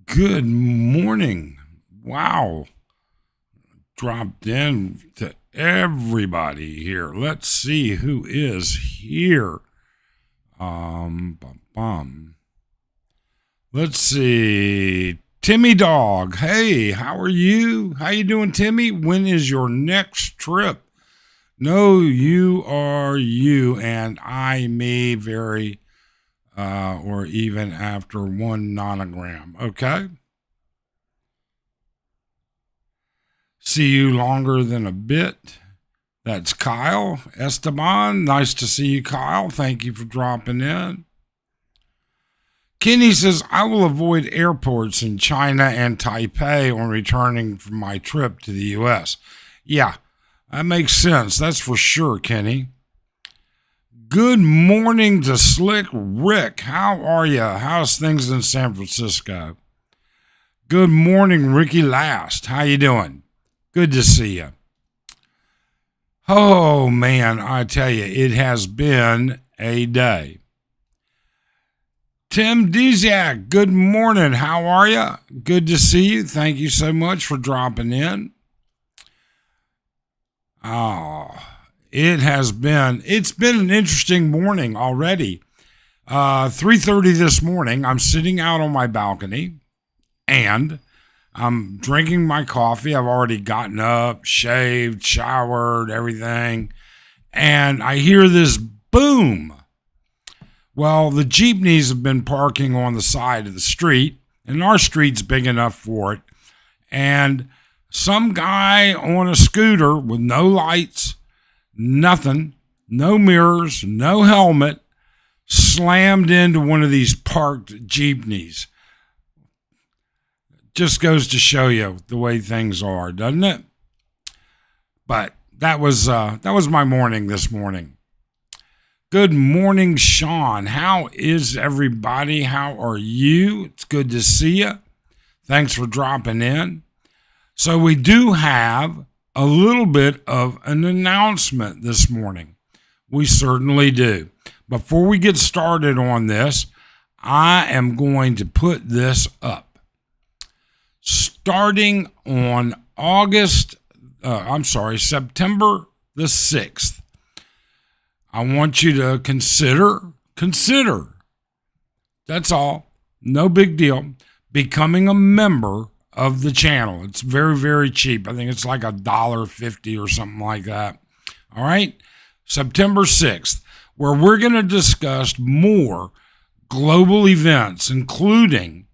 Good morning. Wow. Dropped in to everybody here. Let's see who is here. Bum, bum. Let's see. Timmy Dog. Hey, how are you? How you doing, Timmy? When is your next trip? No, you are you and I me very or even after one nonogram. Okay. See you longer than a bit. That's Kyle Esteban. Nice to see you, Kyle. Thank you for dropping in. Kenny says, I will avoid airports in China and Taipei on returning from my trip to the U.S. Yeah, that makes sense. That's for sure, Kenny. Good morning to Slick Rick. How are you? How's things in San Francisco? Good morning, Ricky Last. How you doing? Good to see you. Oh, man, I tell you, it has been a day. Tim Dizak, good morning. How are you? Good to see you. Thank you so much for dropping in. Oh, it's been an interesting morning already. 3:30 this morning, I'm sitting out on my balcony and I'm drinking my coffee. I've already gotten up, shaved, showered, everything. And I hear this boom. Well, the jeepneys have been parking on the side of the street, and our street's big enough for it. And some guy on a scooter with no lights, nothing, no mirrors, no helmet, slammed into one of these parked jeepneys. Just goes to show you the way things are, doesn't it? But that was my morning this morning. Good morning, Sean. How is everybody? How are you? It's good to see you. Thanks for dropping in. So we do have a little bit of an announcement this morning. We certainly do. Before we get started on this, I am going to put this up. Starting on September the 6th, I want you to consider, that's all, no big deal, becoming a member of the channel. It's very, very cheap. I think it's like $1.50 or something like that. All right, September 6th, where we're going to discuss more global events, including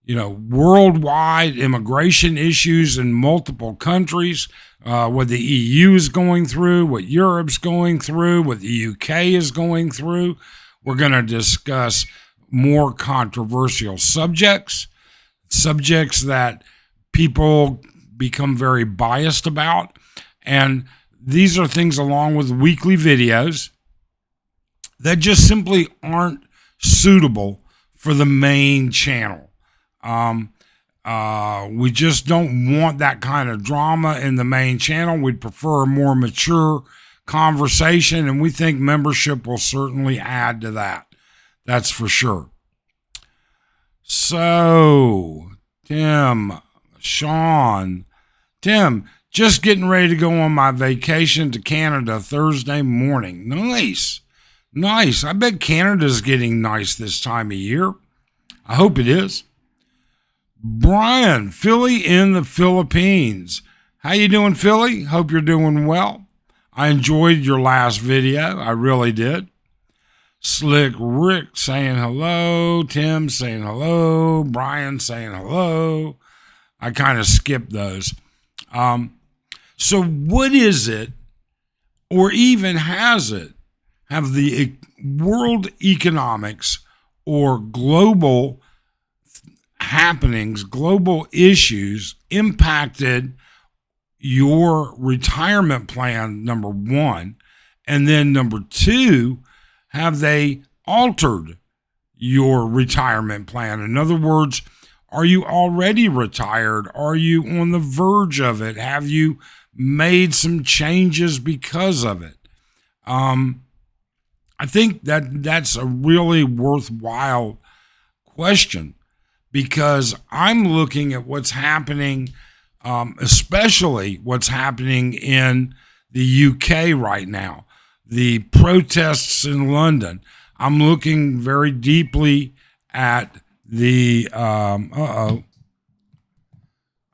worldwide immigration issues in multiple countries, what the EU is going through, what Europe's going through, what the UK is going through. We're going to discuss more controversial subjects that people become very biased about. And these are things along with weekly videos that just simply aren't suitable for the main channel. We just don't want that kind of drama in the main channel. We'd prefer a more mature conversation, and we think membership will certainly add to that. That's for sure. So, Tim, just getting ready to go on my vacation to Canada Thursday morning. Nice. I bet Canada's getting nice this time of year. I hope it is. Brian, Philly in the Philippines. How you doing, Philly? Hope you're doing well. I enjoyed your last video. I really did. Slick Rick saying hello. Tim saying hello. Brian saying hello. I kind of skipped those. So what is it, or even have the world economics or global happenings, global issues impacted your retirement plan, number one? And then number two, have they altered your retirement plan? In other words, are you already retired? Are you on the verge of it? Have you made some changes because of it? I think that's a really worthwhile question, because I'm looking at what's happening, especially what's happening in the UK right now, the protests in London. I'm looking very deeply at the, I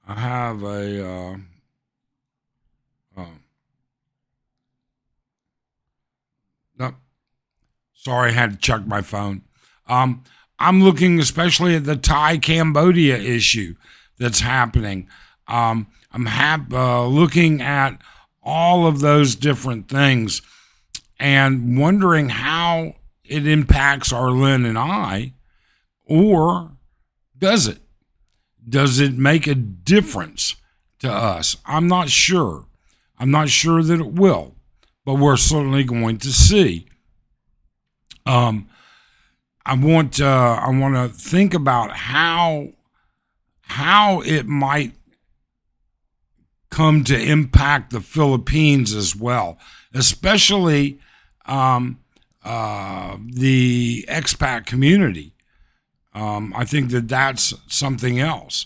have a, no, sorry, I had to check my phone. I'm looking especially at the Thai-Cambodia issue that's happening. I'm looking at all of those different things and wondering how it impacts Arlen and I, or does it? Does it make a difference to us? I'm not sure. I'm not sure that it will, but we're certainly going to see. I want to think about how it might come to impact the Philippines as well, especially the expat community. I think that that's something else.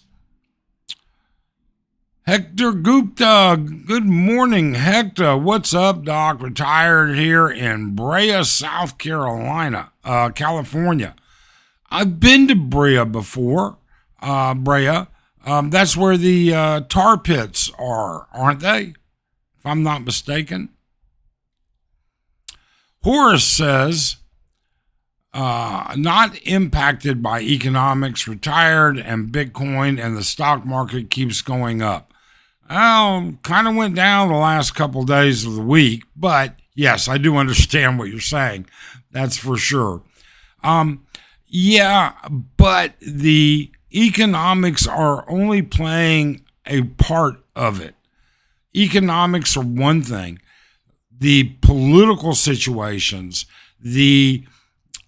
Hector Gupta, good morning, Hector. What's up, Doc? Retired here in Brea, South Carolina, California. I've been to Brea before, Brea. That's where the tar pits are, aren't they? If I'm not mistaken. Horace says, not impacted by economics, retired, and Bitcoin, and the stock market keeps going up. Kind of went down the last couple days of the week, but yes, I do understand what you're saying. That's for sure. Yeah, but the economics are only playing a part of it. Economics are one thing. The political situations, the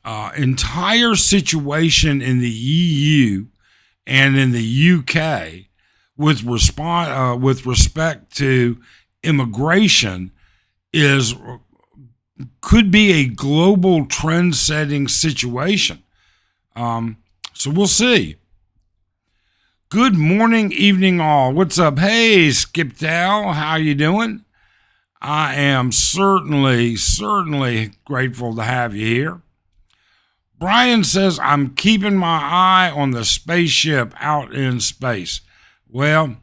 entire situation in the EU and in the UK with respect to immigration could be a global trend-setting situation. So we'll see. Good morning, evening all. What's up? Hey, Skip Dow, how you doing? I am certainly grateful to have you here. Brian says, I'm keeping my eye on the spaceship out in space. Well,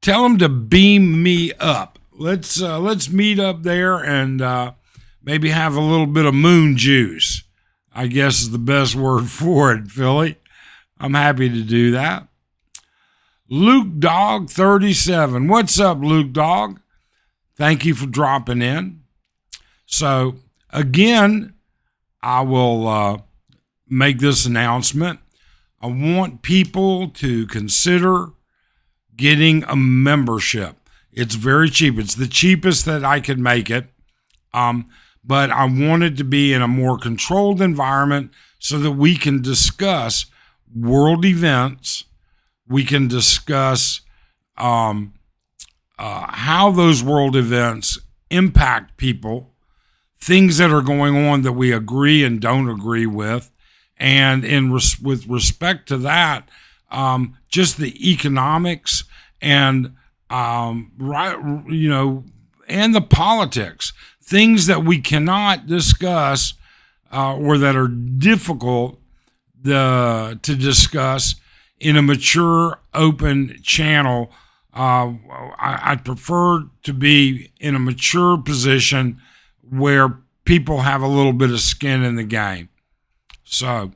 tell him to beam me up. Let's meet up there and maybe have a little bit of moon juice, I guess is the best word for it, Philly. I'm happy to do that. Luke Dog 37. What's up, Luke Dog? Thank you for dropping in. So, again, I will make this announcement. I want people to consider getting a membership. It's very cheap. It's the cheapest that I could make it. But I want it to be in a more controlled environment so that we can discuss world events. We can discuss how those world events impact people, things that are going on that we agree and don't agree with. And with respect to that, just the economics and and the politics, things that we cannot discuss or that are difficult to discuss in a mature, open channel. I prefer to be in a mature position where people have a little bit of skin in the game. So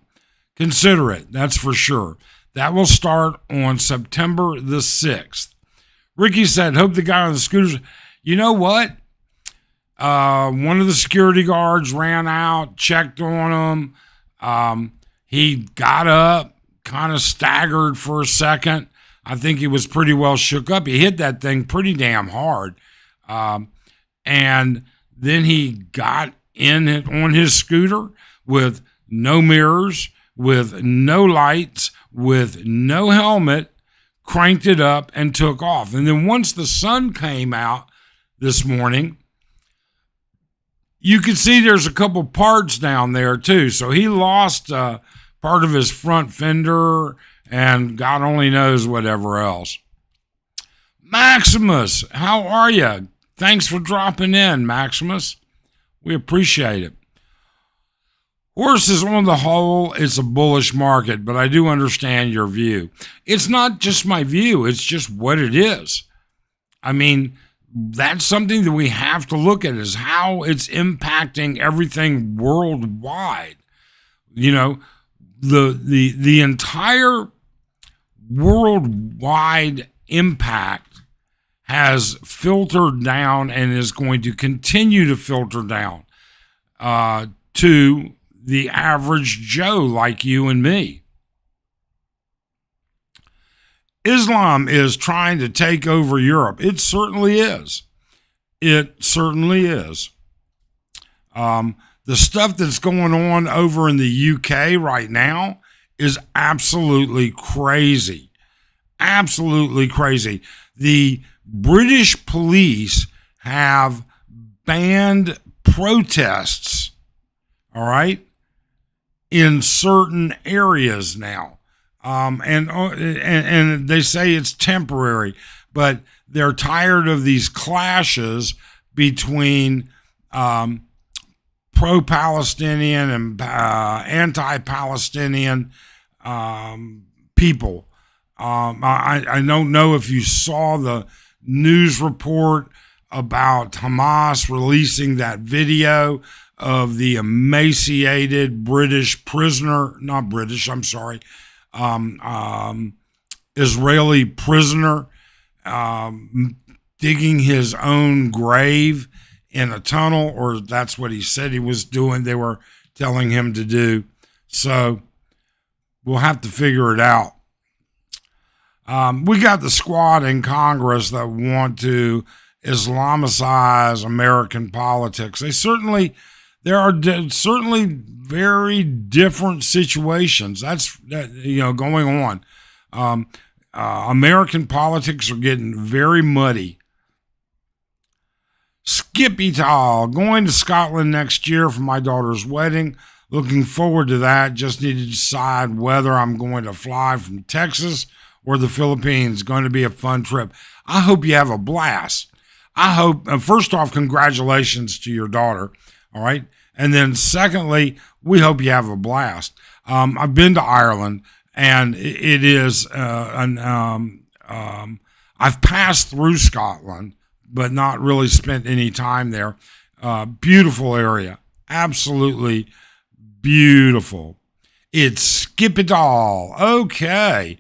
consider it, that's for sure. That will start on September the 6th. Ricky said, hope the guy on the scooters. You know what? One of the security guards ran out, checked on him. He got up, kind of staggered for a second. I think he was pretty well shook up. He hit that thing pretty damn hard. And then he got in it on his scooter with no mirrors, with no lights, with no helmet, cranked it up and took off. And then once the sun came out this morning, you could see there's a couple parts down there too. So he lost part of his front fender, and God only knows whatever else. Maximus, how are you? Thanks for dropping in, Maximus. We appreciate it. Horses, on the whole, it's a bullish market, but I do understand your view. It's not just my view, it's just what it is. I mean, that's something that we have to look at, is how it's impacting everything worldwide. You know, the entire worldwide impact has filtered down and is going to continue to filter down to the average Joe like you and me. Islam is trying to take over Europe. It certainly is. It certainly is. The stuff that's going on over in the UK right now is absolutely crazy. Absolutely crazy. The British police have banned protests, all right, in certain areas now. And they say it's temporary, but they're tired of these clashes between pro-Palestinian and anti-Palestinian people. I don't know if you saw the news report about Hamas releasing that video of the emaciated British prisoner, not British, I'm sorry, Israeli prisoner digging his own grave in a tunnel, or that's what he said he was doing. They were telling him to do. So we'll have to figure it out. We got the squad in Congress that want to Islamicize American politics. There are certainly very different situations that's going on. American politics are getting very muddy. Skippy Tall, going to Scotland next year for my daughter's wedding. Looking forward to that. Just need to decide whether I'm going to fly from Texas or the Philippines. Going to be a fun trip. I hope you have a blast. I hope, first off, congratulations to your daughter. All right. And then secondly, we hope you have a blast. I've been to Ireland, and it is, I've passed through Scotland, but not really spent any time there. Beautiful area. Absolutely beautiful. It's Skip It All. Okay.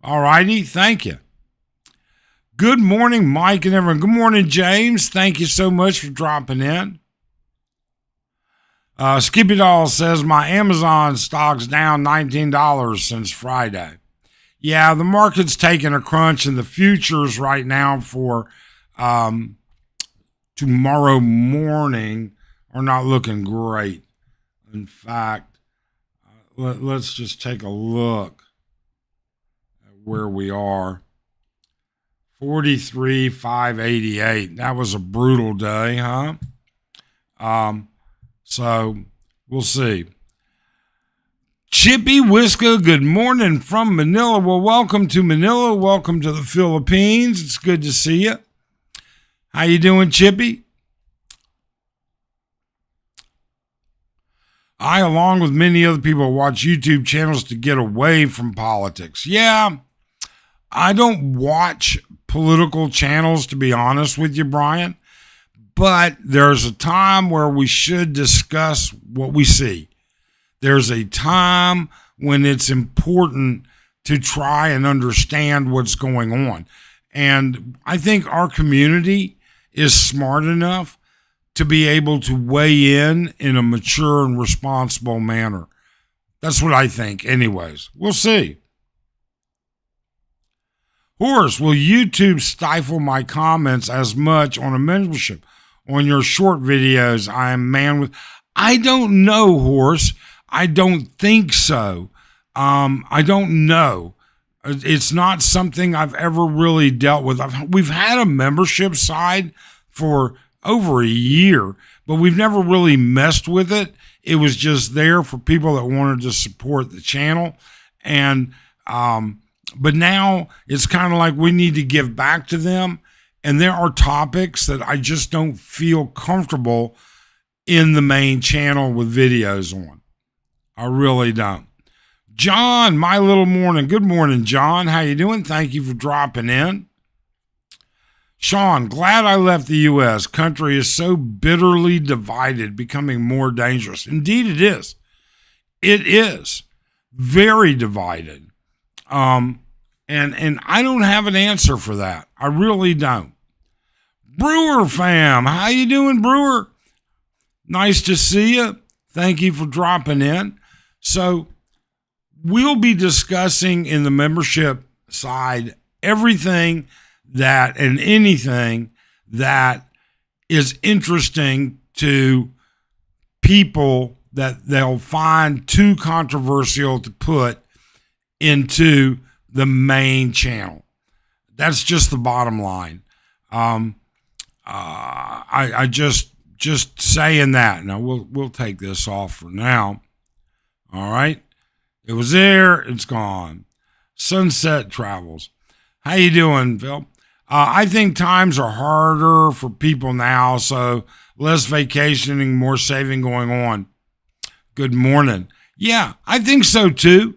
All righty. Thank you. Good morning, Mike and everyone. Good morning, James. Thank you so much for dropping in. Skippy Doll says, my Amazon stock's down $19 since Friday. Yeah, the market's taking a crunch, and the futures right now for tomorrow morning are not looking great. In fact, let's just take a look at where we are. 43,588. That was a brutal day, huh? So we'll see. Chippy Whisker, good morning from Manila. Well, welcome to Manila. Welcome to the Philippines. It's good to see you. How you doing, Chippy? I, along with many other people, watch YouTube channels to get away from politics. Yeah, I don't watch political channels, to be honest with you, Brian. But there's a time where we should discuss what we see. There's a time when it's important to try and understand what's going on. And I think our community is smart enough to be able to weigh in a mature and responsible manner. That's what I think anyways. We'll see. Horace, will YouTube stifle my comments as much on a membership? On your short videos, I am man with... I don't know, Horace. I don't think so. I don't know. It's not something I've ever really dealt with. We've had a membership side for over a year, but we've never really messed with it. It was just there for people that wanted to support the channel. And, but now it's kind of like we need to give back to them. And there are topics that I just don't feel comfortable in the main channel with videos on. I really don't. John, my little morning. Good morning, John. How you doing? Thank you for dropping in. Sean, glad I left the U.S. Country is so bitterly divided, becoming more dangerous. Indeed, it is. It is very divided. And I don't have an answer for that. I really don't. Brewer fam, how you doing, Brewer? Nice to see you. Thank you for dropping in. So we'll be discussing in the membership side everything that and anything that is interesting to people that they'll find too controversial to put into the main channel. That's just the bottom line. I just saying that. Now we'll take this off for now. All right. It was there. It's gone. Sunset Travels. How you doing, Phil? I think times are harder for people now, so less vacationing, more saving going on. Good morning. Yeah, I think so too.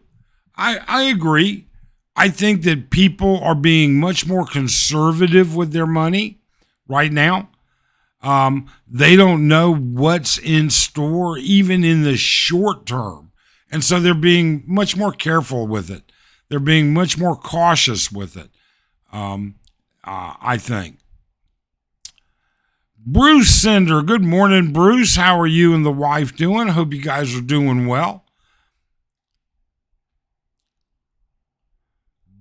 I agree. I think that people are being much more conservative with their money right now. They don't know what's in store, even in the short term. And so they're being much more careful with it. They're being much more cautious with it, I think. Bruce Sender, good morning, Bruce. How are you and the wife doing? Hope you guys are doing well.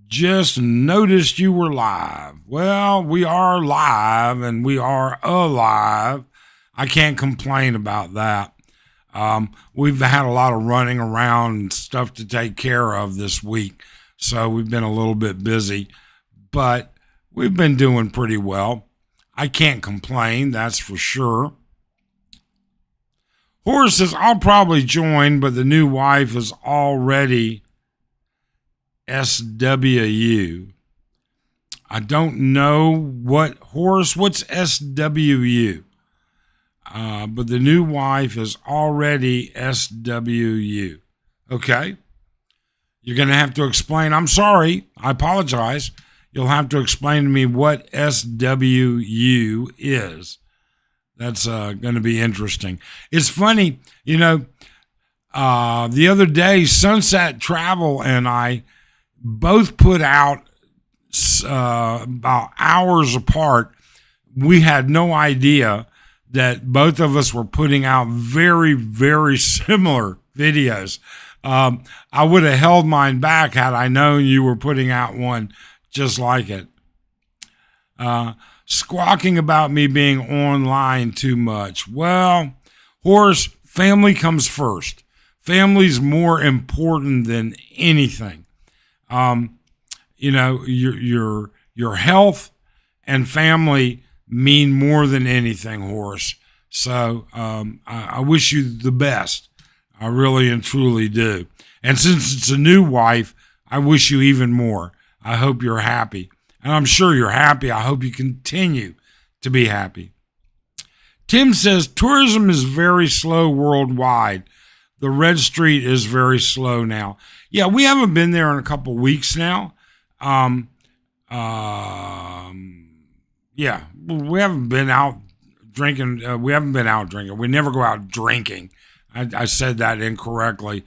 Just noticed you were live. Well, we are live and we are alive. I can't complain about that. We've had a lot of running around and stuff to take care of this week, so we've been a little bit busy, but we've been doing pretty well. I can't complain, that's for sure. Horace says, I'll probably join, but the new wife is already SWU. I don't know what, Horace, what's SWU? But the new wife is already SWU. Okay. You're going to have to explain. I'm sorry. I apologize. You'll have to explain to me what SWU is. That's going to be interesting. It's funny, you know, the other day, Sunset Travel and I both put out about hours apart. We had no idea that both of us were putting out very, very similar videos. I would have held mine back had I known you were putting out one just like it. Squawking about me being online too much. Well, Horace, family comes first. Family's more important than anything. You know, your health and family mean more than anything, Horace. So I wish you the best. I really and truly do. And since it's a new wife, I wish you even more. I hope you're happy. And I'm sure you're happy. I hope you continue to be happy. Tim says, tourism is very slow worldwide. The Red Street is very slow now. Yeah, we haven't been there in a couple weeks now. Yeah, we haven't been out drinking. We haven't been out drinking. We never go out drinking. I said that incorrectly.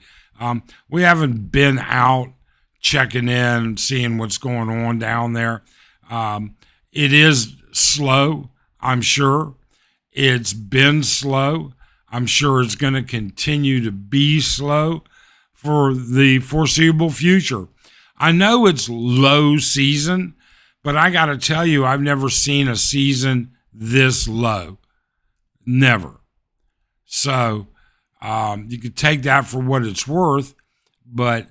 We haven't been out checking in, seeing what's going on down there. It is slow, I'm sure. It's been slow. I'm sure it's going to continue to be slow for the foreseeable future. I know it's low season, but I got to tell you, I've never seen a season this low. Never. So you could take that for what it's worth, but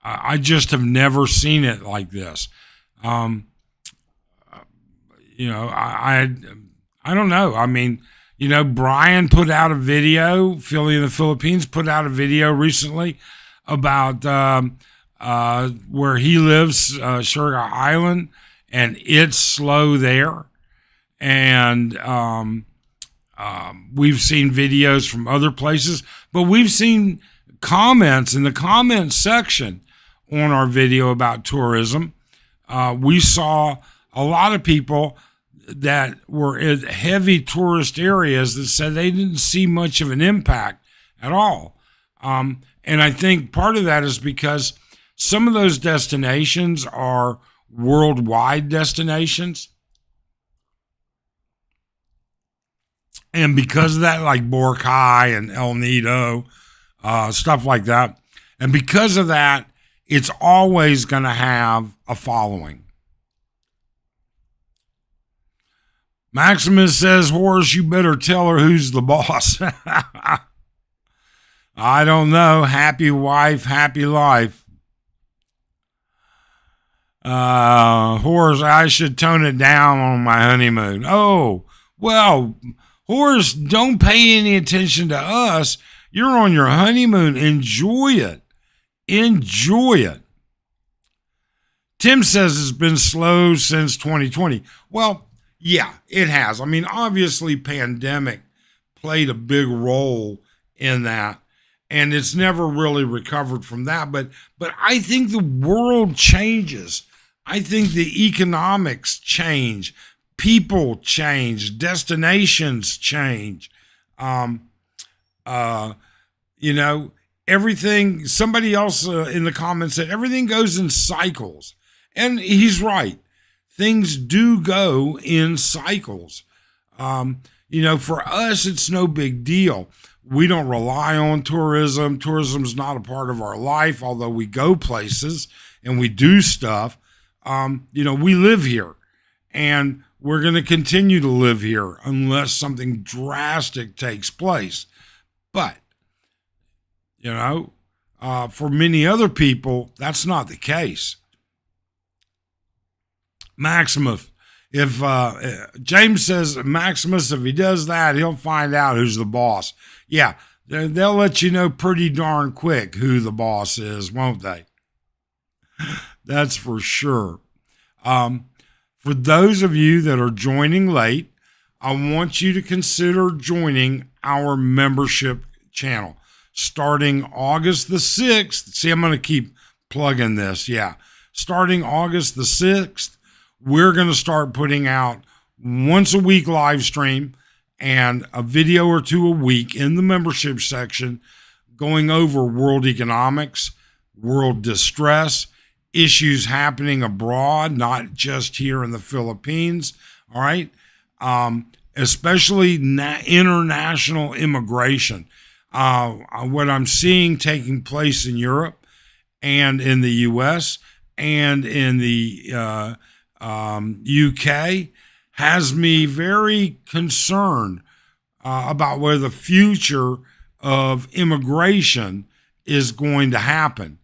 I just have never seen it like this. You know, I don't know. I mean, Brian put out a video, Philly in the Philippines put out a video recently about where he lives, Surigao Island, and it's slow there. And we've seen videos from other places, but we've seen comments in the comment section on our video about tourism. We saw a lot of people that were in heavy tourist areas that said they didn't see much of an impact at all. And I think part of that is because some of those destinations are worldwide destinations. And because of that, like Boracay and El Nido, stuff like that. And because of that, it's always going to have a following. Maximus says, Horace, you better tell her who's the boss. I don't know. Happy wife, happy life. Horace, I should tone it down on my honeymoon. Oh, well, Horace, don't pay any attention to us. You're on your honeymoon. Enjoy it. Enjoy it. Tim says it's been slow since 2020. Well, yeah, it has. I mean, obviously, pandemic played a big role in that, and it's never really recovered from that. But I think the world changes. I think the economics change. People change. Destinations change. Everything, somebody else in the comments said everything goes in cycles. And he's right. Things do go in cycles. For us, it's no big deal. We don't rely on tourism. Tourism's not a part of our life, although we go places and we do stuff. We live here, and we're going to continue to live here unless something drastic takes place. But, for many other people, that's not the case. Maximus, if James says, Maximus, if he does that, he'll find out who's the boss. Yeah, they'll let you know pretty darn quick who the boss is, won't they? That's for sure. For those of you that are joining late, I want you to consider joining our membership channel. Starting August the 6th, see, I'm going to keep plugging this, yeah. Starting August the 6th, we're going to start putting out once a week live stream and a video or two a week in the membership section going over world economics, world distress, issues happening abroad, not just here in the Philippines, all right? Especially international immigration. What I'm seeing taking place in Europe and in the U.S. and in the UK has me very concerned about where the future of immigration is going to happen.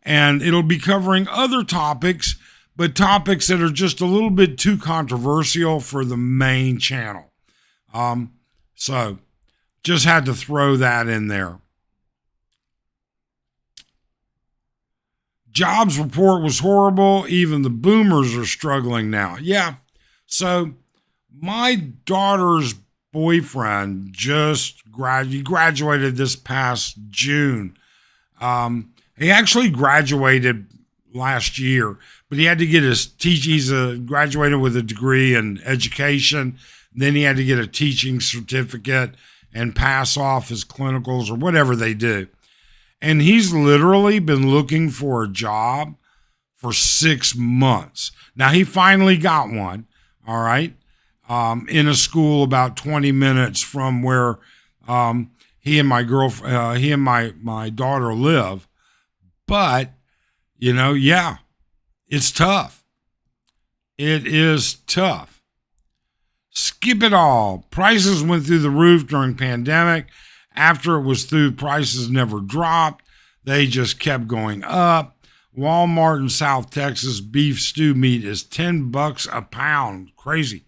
And it'll be covering other topics, but topics that are just a little bit too controversial for the main channel. So just had to throw that in there. Jobs report was horrible. Even the boomers are struggling now. Yeah. So my daughter's boyfriend just graduated this past June. He actually graduated last year, but he had to get his he's graduated with a degree in education. Then he had to get a teaching certificate and pass off his clinicals or whatever they do. And he's literally been looking for a job for 6 months. Now, he finally got one, all right, in a school about 20 minutes from where he and my daughter live. But, yeah, it's tough. It is tough. Skip it all. Prices went through the roof during pandemic. After it was through, prices never dropped. They just kept going up. Walmart in South Texas beef stew meat is $10 a pound. Crazy.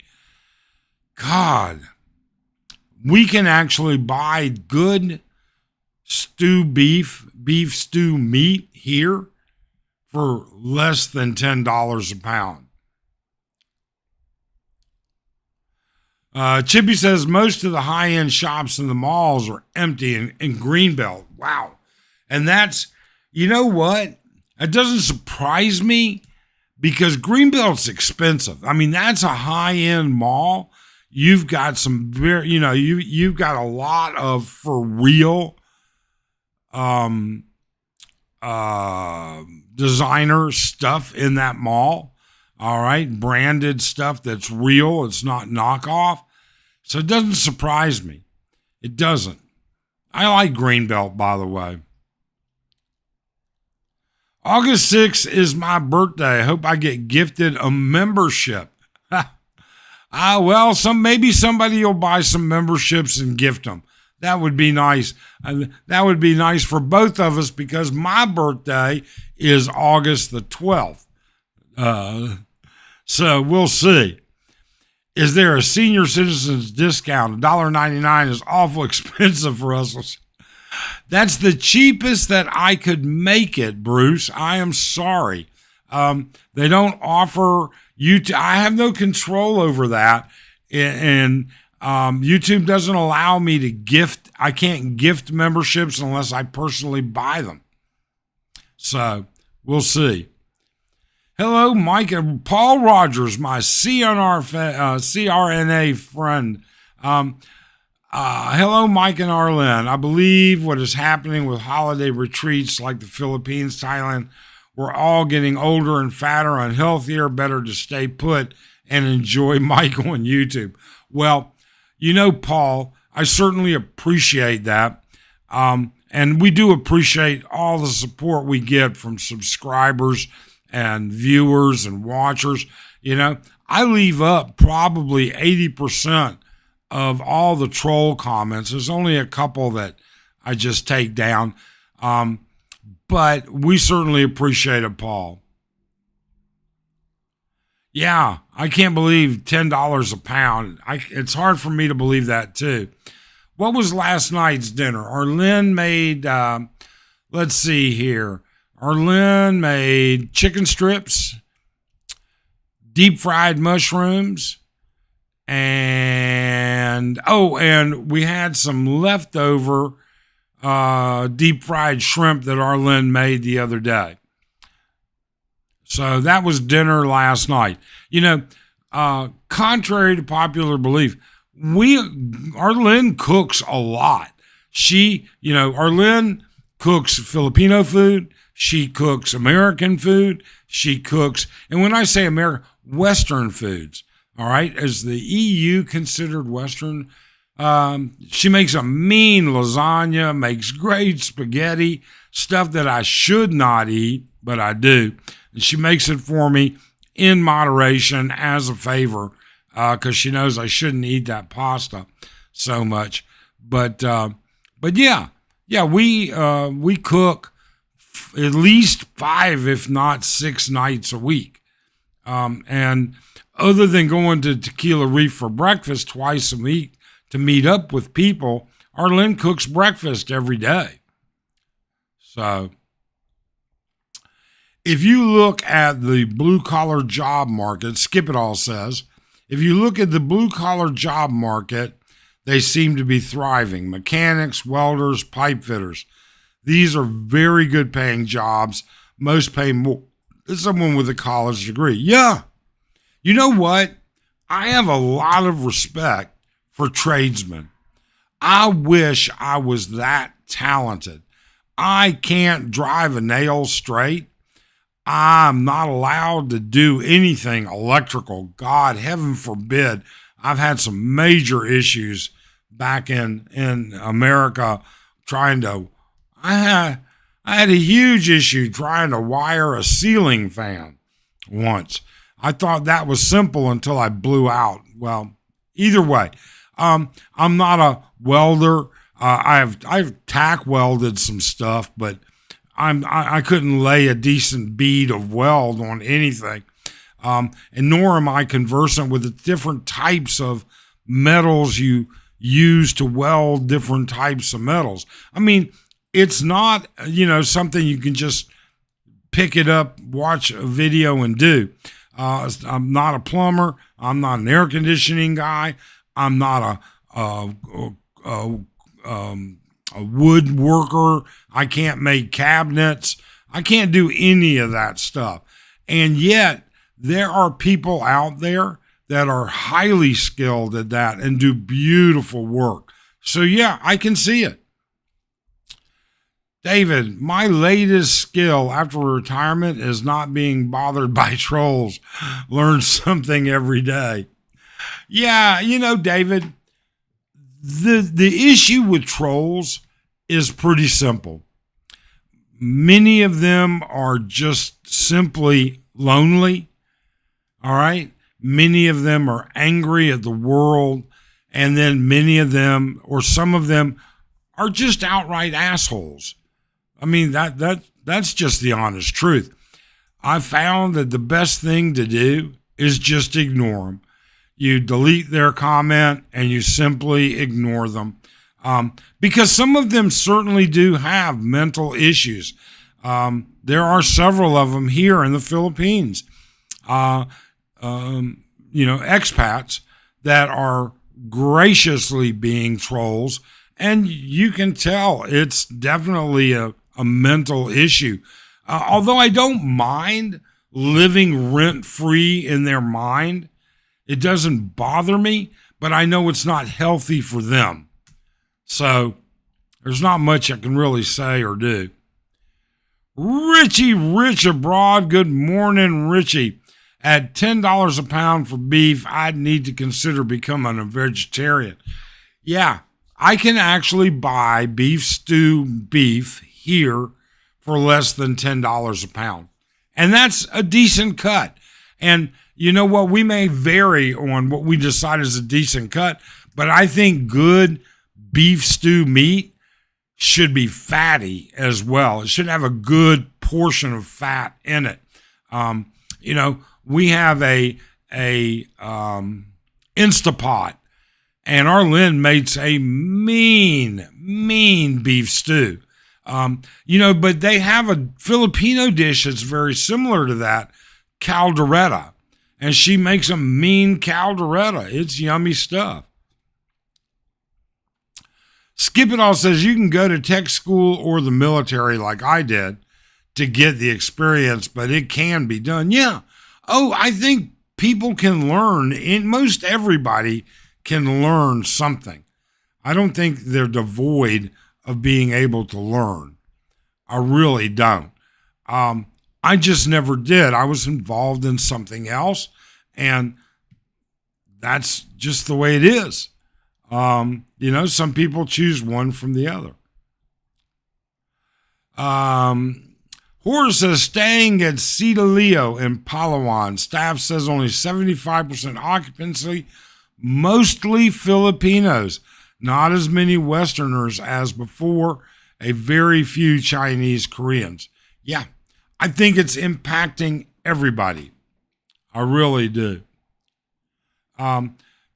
God, we can actually buy good beef stew meat here for less than $10 a pound. Chippy says most of the high-end shops in the malls are empty in Greenbelt. Wow. And that's, you know what? It doesn't surprise me because Greenbelt's expensive. I mean, that's a high-end mall. You've got some very, you've got a lot of for real designer stuff in that mall. All right. Branded stuff that's real. It's not knockoff. So it doesn't surprise me. It doesn't. I like Greenbelt, by the way. August 6th is my birthday. I hope I get gifted a membership. Well, maybe somebody will buy some memberships and gift them. That would be nice. That would be nice for both of us because my birthday is August the 12th. So we'll see. Is there a senior citizens discount? $1.99 is awful expensive for us. That's the cheapest that I could make it, Bruce. I am sorry. They don't offer YouTube. I have no control over that. And YouTube doesn't allow me to gift. I can't gift memberships unless I personally buy them. So we'll see. Hello, Mike and Paul Rogers, my CRNA friend. Hello, Mike and Arlen. I believe what is happening with holiday retreats like the Philippines, Thailand, we're all getting older and fatter and healthier. Better to stay put and enjoy Mike on YouTube. Well, Paul, I certainly appreciate that. And we do appreciate all the support we get from subscribers and viewers and watchers. I leave up probably 80% of all the troll comments. There's only a couple that I just take down. But we certainly appreciate it, Paul. Yeah, I can't believe $10 a pound. It's hard for me to believe that too. What was last night's dinner? Arlen made, let's see here. Arlen made chicken strips, deep fried mushrooms, and we had some leftover deep fried shrimp that Arlen made the other day. So that was dinner last night. Contrary to popular belief, Arlen cooks a lot. Arlen cooks Filipino food. She cooks American food. She cooks, and when I say American, Western foods. All right. Is the EU considered Western? She makes a mean lasagna, makes great spaghetti, stuff that I should not eat, but I do. And she makes it for me in moderation as a favor, because she knows I shouldn't eat that pasta so much. But yeah, we cook at least 5, if not 6 nights a week. And other than going to Tequila Reef for breakfast twice a week to meet up with people, Arlen cooks breakfast every day. So if you look at the blue-collar job market, Skip It All says, if you look at the blue-collar job market, they seem to be thriving. Mechanics, welders, pipe fitters. These are very good paying jobs. Most pay more than someone with a college degree. Yeah. You know what? I have a lot of respect for tradesmen. I wish I was that talented. I can't drive a nail straight. I'm not allowed to do anything electrical. God, heaven forbid. I've had some major issues back in America I had a huge issue trying to wire a ceiling fan once. I thought that was simple until I blew out. Well, either way, I'm not a welder. I've tack welded some stuff, but I couldn't lay a decent bead of weld on anything. And nor am I conversant with the different types of metals you used to weld different types of metals. I mean, it's not, something you can just pick it up, watch a video and do. I'm not a plumber. I'm not an air conditioning guy. I'm not a woodworker. I can't make cabinets. I can't do any of that stuff. And yet there are people out there that are highly skilled at that and do beautiful work. So yeah, I can see it. David, my latest skill after retirement is not being bothered by trolls. Learn something every day. Yeah, David, the issue with trolls is pretty simple. Many of them are just simply lonely. All right. Many of them are angry at the world. And then many of them, or some of them, are just outright assholes. I mean, that's just the honest truth. I found that the best thing to do is just ignore them. You delete their comment and you simply ignore them. Because some of them certainly do have mental issues. There are several of them here in the Philippines. Expats that are graciously being trolls, and you can tell it's definitely a mental issue. Although I don't mind living rent-free in their mind, it doesn't bother me, but I know it's not healthy for them. So there's not much I can really say or do. Richie Rich Abroad, good morning, Richie. At $10 a pound for beef, I'd need to consider becoming a vegetarian. Yeah, I can actually buy beef stew beef here for less than $10 a pound. And that's a decent cut. And you know what? We may vary on what we decide is a decent cut, but I think good beef stew meat should be fatty as well. It should have a good portion of fat in it. We have a Instapot, and our Lynn makes a mean beef stew. But they have a Filipino dish that's very similar to that, caldereta, and she makes a mean caldereta. It's yummy stuff. Skip It All says you can go to tech school or the military like I did to get the experience, but it can be done. Yeah. Oh, I think people can learn. Most everybody can learn something. I don't think they're devoid of being able to learn. I really don't. I just never did. I was involved in something else, and that's just the way it is. Some people choose one from the other. Horace says, staying at Cita Leo in Palawan. Staff says only 75% occupancy, mostly Filipinos, not as many Westerners as before, a very few Chinese, Koreans. Yeah, I think it's impacting everybody. I really do.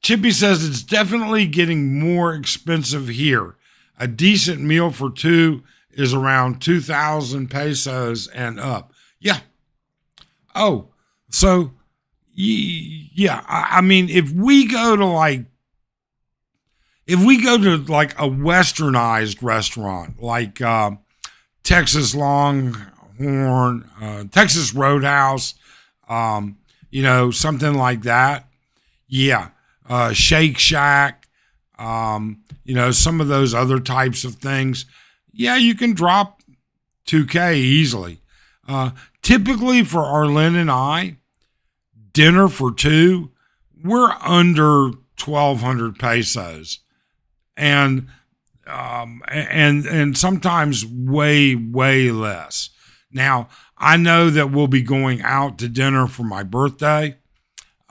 Chippy says it's definitely getting more expensive here. A decent meal for two is around 2,000 pesos and up. Yeah. Oh, so yeah. I mean, if we go to like a westernized restaurant like Texas Longhorn, Texas Roadhouse, something like that. Yeah. Shake Shack, some of those other types of things. Yeah, you can drop $2,000 easily. Typically for Arlen and I, dinner for two, we're under 1,200 pesos. And sometimes way, way less. Now, I know that we'll be going out to dinner for my birthday.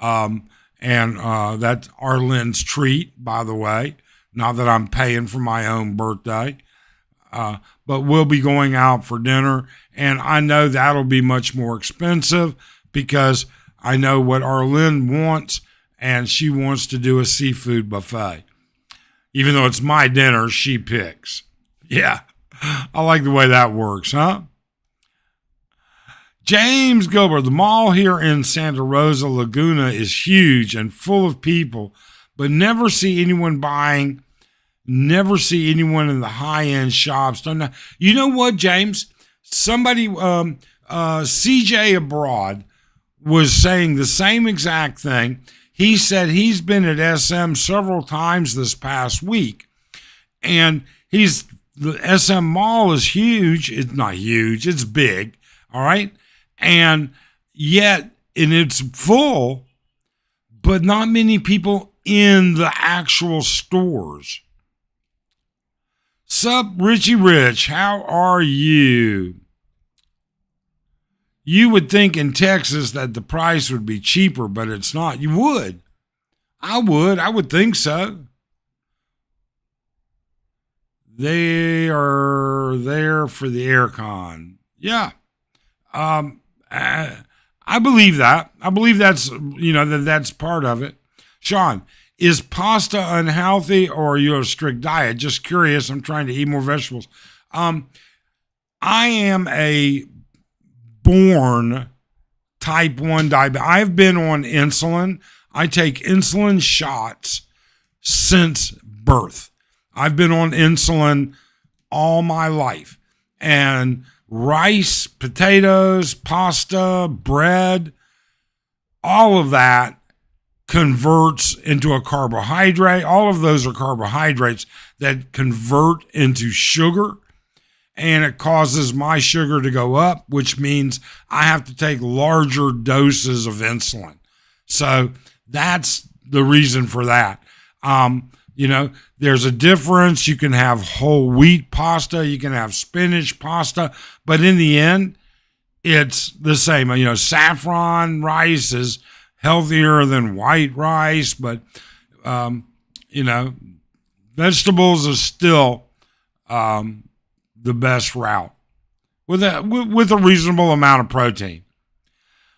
And that's Arlen's treat, by the way. Not that I'm paying for my own birthday. But we'll be going out for dinner. And I know that'll be much more expensive because I know what Arlen wants, and she wants to do a seafood buffet. Even though it's my dinner, she picks. Yeah, I like the way that works, huh? James Gilbert, the mall here in Santa Rosa Laguna is huge and full of people, but never see anyone buying, never see anyone in the high-end shops. Don't know. You know what, James? Somebody, CJ Abroad was saying the same exact thing. He said he's been at SM several times this past week, and the SM Mall is huge. It's not huge. It's big, all right? And it's full, but not many people in the actual stores. Sup, Richie Rich, how are you? You would think in Texas that the price would be cheaper, but it's not. You would. I would think so. They are there for the aircon. Yeah. I believe that. I believe that's, that's part of it. Sean, is pasta unhealthy or are you on a strict diet? Just curious. I'm trying to eat more vegetables. I am a born type 1 diabetic. I've been on insulin. I take insulin shots since birth. I've been on insulin all my life. And rice, potatoes, pasta, bread, all of that converts into a carbohydrate. All of those are carbohydrates that convert into sugar, and it causes my sugar to go up, which means I have to take larger doses of insulin. So that's the reason for that. There's a difference. You can have whole wheat pasta, you can have spinach pasta, but in the end, it's the same. Saffron rice is healthier than white rice, but, vegetables is still the best route with a reasonable amount of protein.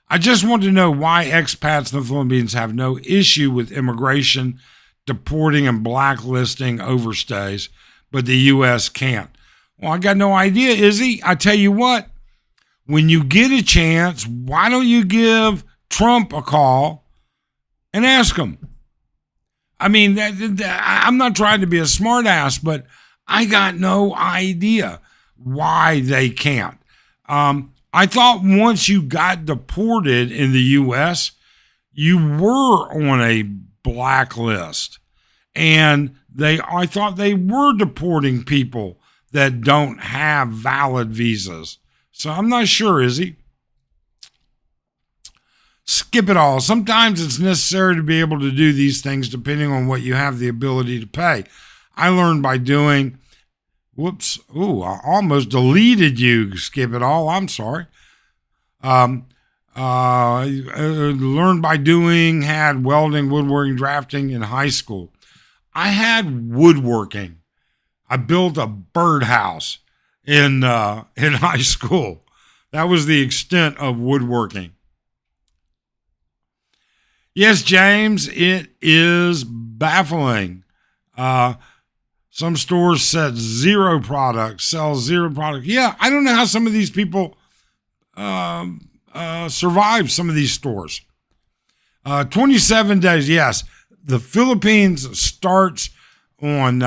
I just want to know why expats in the Philippines have no issue with immigration, deporting and blacklisting overstays, but the U.S. can't. Well, I got no idea, Izzy. I tell you what, when you get a chance, why don't you give Trump a call and ask him? I mean, I'm not trying to be a smartass, but I got no idea why they can't. I thought once you got deported in the U.S., you were on a blacklist, and I thought they were deporting people that don't have valid visas. So I'm not sure, Izzy. Skip it all. Sometimes it's necessary to be able to do these things depending on what you have the ability to pay. I learned by doing, I almost deleted you, Skip it all. I'm sorry. Learned by doing, had welding, woodworking, drafting in high school. I had woodworking. I built a birdhouse in high school. That was the extent of woodworking. Yes, James, it is baffling. Some stores sell zero products. Yeah, I don't know how some of these people survive some of these stores. 27 days, yes. The Philippines starts on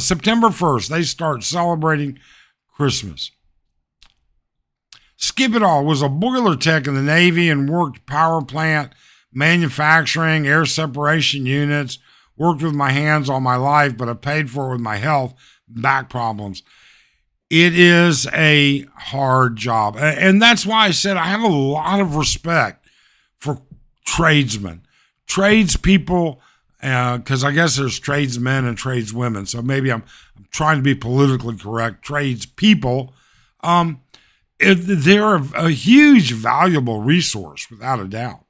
September 1st. They start celebrating Christmas. Skip it all. Was a boiler tech in the Navy and worked power plant, manufacturing, air separation units. Worked with my hands all my life, but I paid for it with my health, back problems. It is a hard job. And that's why I said I have a lot of respect for tradesmen, tradespeople, because I guess there's tradesmen and tradeswomen. So maybe I'm trying to be politically correct. Tradespeople, they're a huge, valuable resource, without a doubt.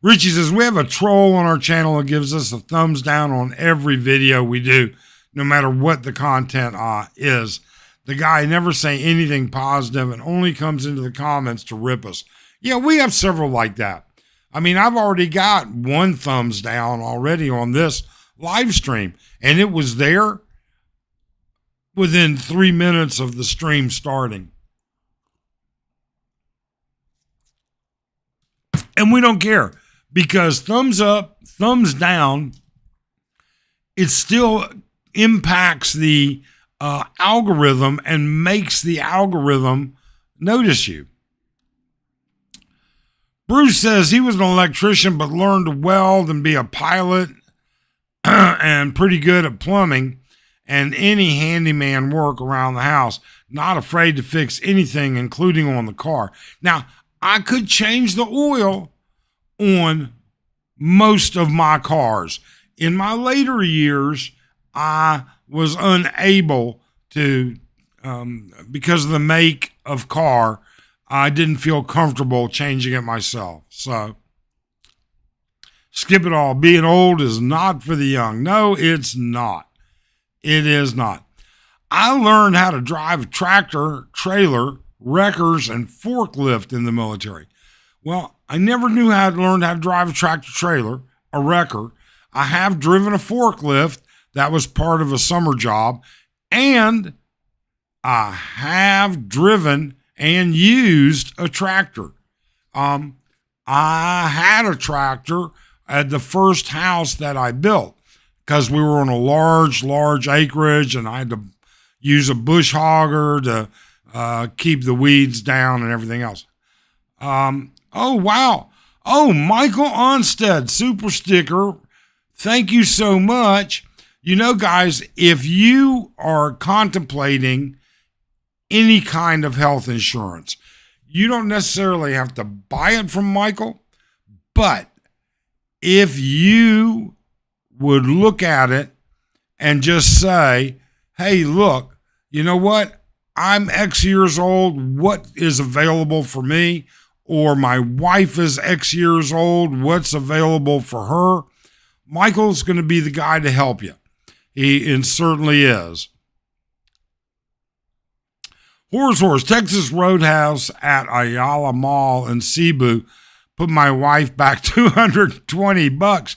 Richie says, we have a troll on our channel that gives us a thumbs down on every video we do, no matter what the content is. The guy never say anything positive and only comes into the comments to rip us. Yeah, we have several like that. I mean, I've already got one thumbs down already on this live stream, and it was there within 3 minutes of the stream starting. And we don't care, because thumbs up, thumbs down, it still impacts the algorithm and makes the algorithm notice you. Bruce says he was an electrician but learned to weld and be a pilot and pretty good at plumbing and any handyman work around the house. Not afraid to fix anything, including on the car. Now, I could change the oil on most of my cars. In my later years, I was unable to, because of the make of car, I didn't feel comfortable changing it myself. So, skip it all. Being old is not for the young. No, it's not. It is not. I learned how to drive a tractor, trailer, wreckers, and forklift in the military. Well, I never knew how to learn how to drive a tractor trailer, a wrecker. I have driven a forklift. That was part of a summer job. And I have driven and used a tractor. I had a tractor at the first house that I built because we were on a large acreage, and I had to use a bush hogger to keep the weeds down and everything else. Oh, wow. Oh, Michael Onstead, super sticker. Thank you so much. You know, guys, if you are contemplating any kind of health insurance, you don't necessarily have to buy it from Michael, but if you would look at it and just say, hey, look, you know what? I'm X years old. What is available for me? Or my wife is X years old. What's available for her? Michael's going to be the guy to help you. He certainly is. Horse, Texas Roadhouse at Ayala Mall in Cebu put my wife back $220.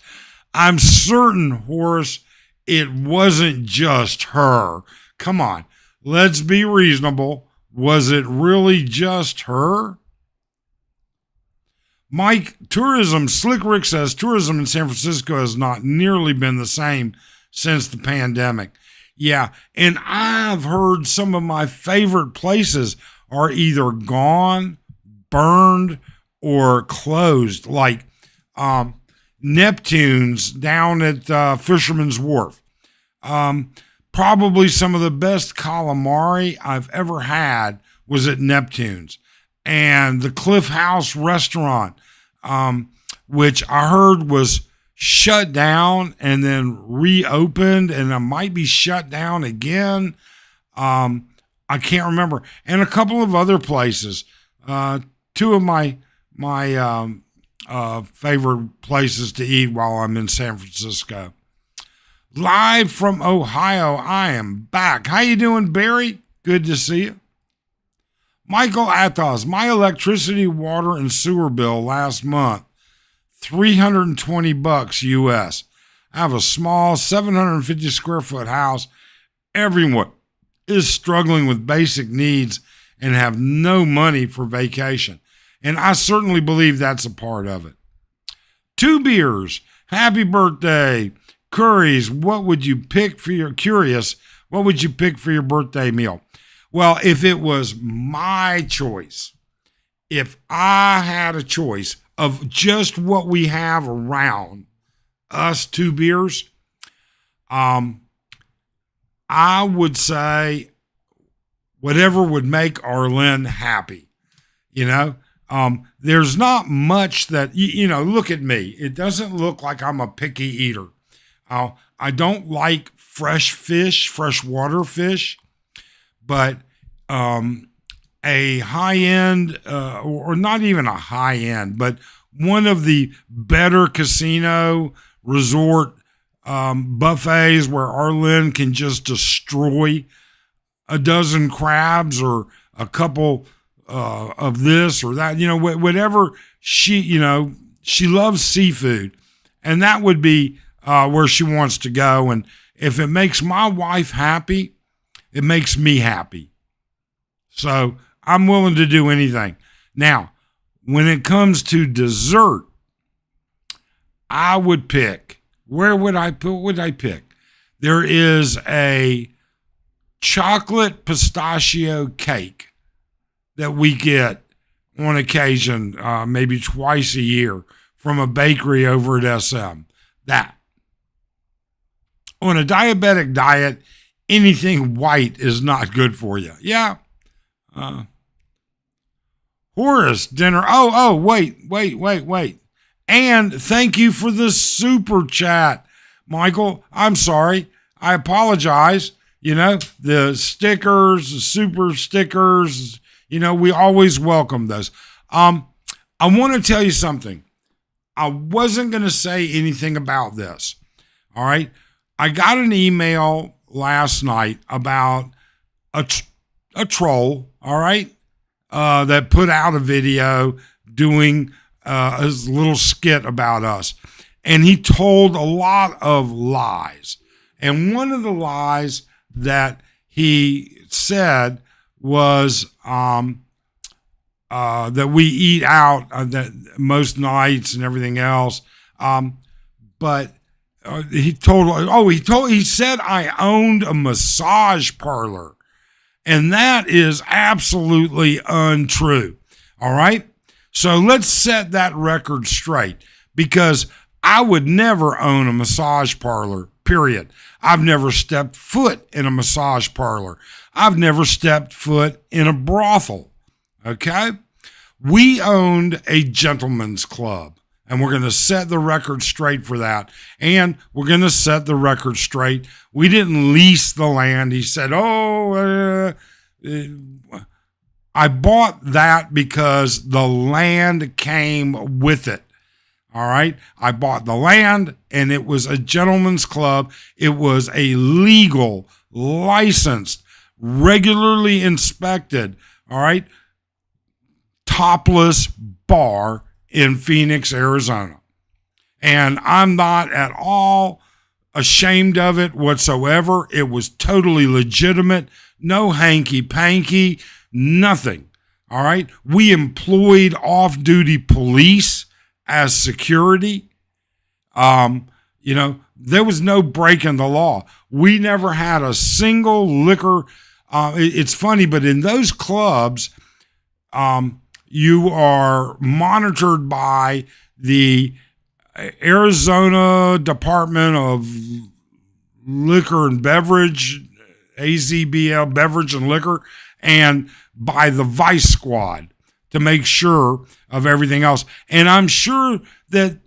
I'm certain, Horace, it wasn't just her. Come on, let's be reasonable. Was it really just her? Mike, tourism, Slick Rick says, tourism in San Francisco has not nearly been the same since the pandemic. Yeah, and I've heard some of my favorite places are either gone, burned, or closed, like Neptune's down at Fisherman's Wharf. Probably some of the best calamari I've ever had was at Neptune's. And the Cliff House restaurant, which I heard was shut down and then reopened, and it might be shut down again. I can't remember. And a couple of other places. Two of my favorite places to eat while I'm in San Francisco. Live from Ohio, I am back. How you doing, Barry? Good to see you. Michael Athos, my electricity, water, and sewer bill last month, $320 US. I have a small 750 square foot house. Everyone is struggling with basic needs and have no money for vacation. And I certainly believe that's a part of it. Two beers. Happy birthday. Curry's, what would you pick for your birthday meal? Well, if it was my choice, if I had a choice of just what we have around us, two beers, I would say whatever would make Arlen happy. You know, there's not much that, look at me. It doesn't look like I'm a picky eater. I don't like fresh fish, freshwater fish, but a high-end, or not even a high-end, but one of the better casino resort buffets where Arlen can just destroy a dozen crabs or a couple of this or that, whatever she, she loves seafood, and that would be where she wants to go. And if it makes my wife happy, it makes me happy. So I'm willing to do anything. Now, when it comes to dessert, I would pick. Where would I put? What would I pick? There is a chocolate pistachio cake that we get on occasion, maybe twice a year, from a bakery over at SM. That. On a diabetic diet, anything white is not good for you. Yeah. Horace, dinner. Oh, wait. And thank you for the super chat, Michael. I'm sorry. I apologize. The stickers, the super stickers, we always welcome those. I want to tell you something. I wasn't going to say anything about this. All right. I got an email last night about a troll. All right. That put out a video doing a little skit about us. And he told a lot of lies. And one of the lies that he said was that we eat out that most nights and everything else. But he said I owned a massage parlor. And that is absolutely untrue. All right. So let's set that record straight, because I would never own a massage parlor, period. I've never stepped foot in a massage parlor. I've never stepped foot in a brothel. Okay. We owned a gentleman's club, and we're going to set the record straight for that. And we're going to set the record straight. We didn't lease the land. He said, I bought that because the land came with it. All right. I bought the land, and it was a gentleman's club. It was a legal, licensed, regularly inspected, all right, topless bar in Phoenix, Arizona. And I'm not at all ashamed of it whatsoever. It was totally legitimate. No hanky-panky, nothing. All right. We employed off-duty police as security. There was no break in the law. We never had a single liquor. It's funny, but in those clubs, you are monitored by the Arizona Department of Liquor and Beverage, AZBL, Beverage and Liquor, and by the Vice Squad to make sure of everything else. And I'm sure that,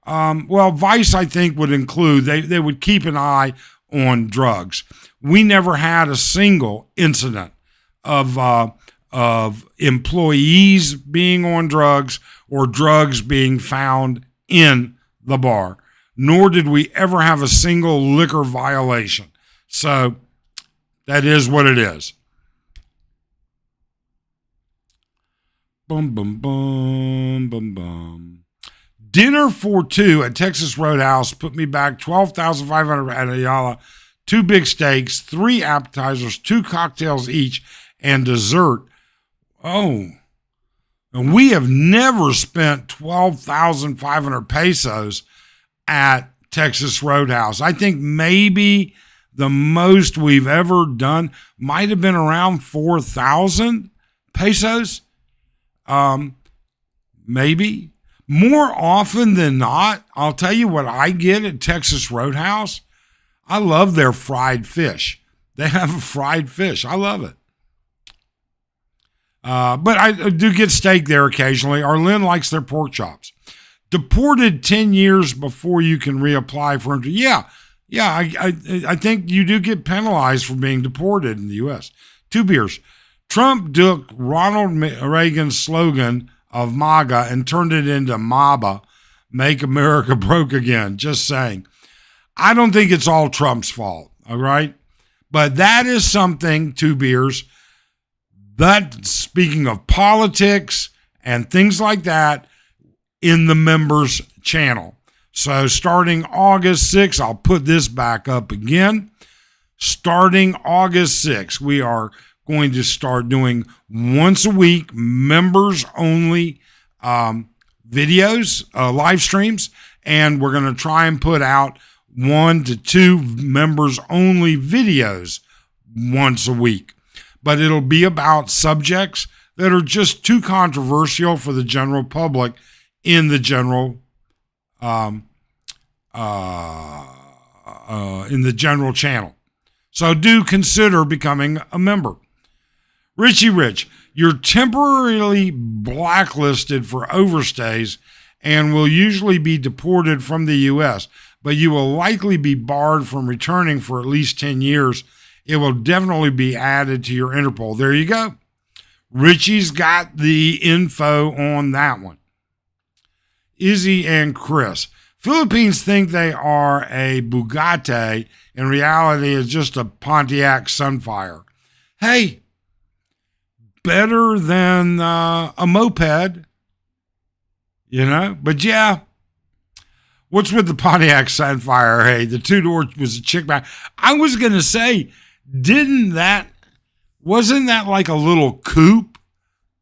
Vice, I think, would include, they would keep an eye on drugs. We never had a single incident of employees being on drugs or drugs being found in the bar, nor did we ever have a single liquor violation. So that is what it is. Bum, bum, bum, bum, bum. Dinner for two at Texas Roadhouse put me back $12,500 at Ayala, 2 big steaks, 3 appetizers, 2 cocktails each, and dessert. Oh, and we have never spent 12,500 pesos at Texas Roadhouse. I think maybe the most we've ever done might have been around 4,000 pesos. Maybe. More often than not, I'll tell you what I get at Texas Roadhouse. I love their fried fish. They have a fried fish. I love it. But I do get steak there occasionally. Arlene likes their pork chops. Deported 10 years before you can reapply for entry. Yeah. I think you do get penalized for being deported in the U.S. 2 beers. Trump took Ronald Reagan's slogan of MAGA and turned it into MABA, Make America Broke Again. Just saying. I don't think it's all Trump's fault, all right? But that is something, 2 beers, that, speaking of politics and things like that, in the members channel. So starting August 6th, I'll put this back up again. Starting August 6th, we are going to start doing once a week members only videos, live streams, and we're going to try and put out 1 to 2 members only videos once a week. But it'll be about subjects that are just too controversial for the general public in the general channel. So do consider becoming a member. Richie Rich, you're temporarily blacklisted for overstays and will usually be deported from the U.S., but you will likely be barred from returning for at least 10 years. It will definitely be added to your Interpol. There you go. Richie's got the info on that one. Izzy and Chris. Philippines think they are a Bugatti. In reality, it's just a Pontiac Sunfire. Hey, better than a moped, you know? But yeah, what's with the Pontiac Sunfire? Hey, the two-door was a chick back. I was going to say, wasn't that like a little coupe?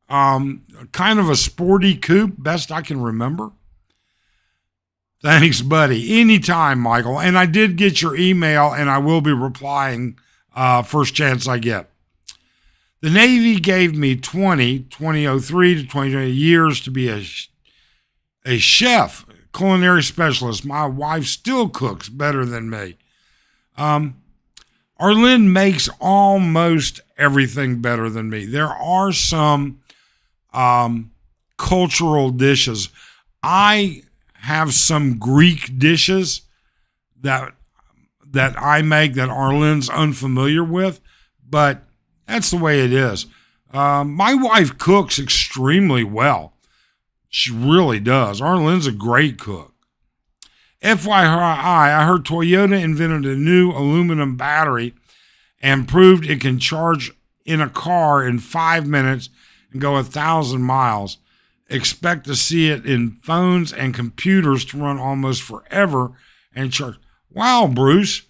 Kind of a sporty coupe, best I can remember. Thanks, buddy. Anytime, Michael. And I did get your email, and I will be replying first chance I get. The Navy gave me 2003 to 20 years to be a chef, culinary specialist. My wife still cooks better than me. Arlene makes almost everything better than me. There are some cultural dishes. I have some Greek dishes that I make that Arlene's unfamiliar with, but that's the way it is. My wife cooks extremely well. She really does. Arlene's a great cook. FYI, I heard Toyota invented a new aluminum battery and proved it can charge in a car in 5 minutes and go 1,000 miles. Expect to see it in phones and computers to run almost forever and charge. Wow, Bruce,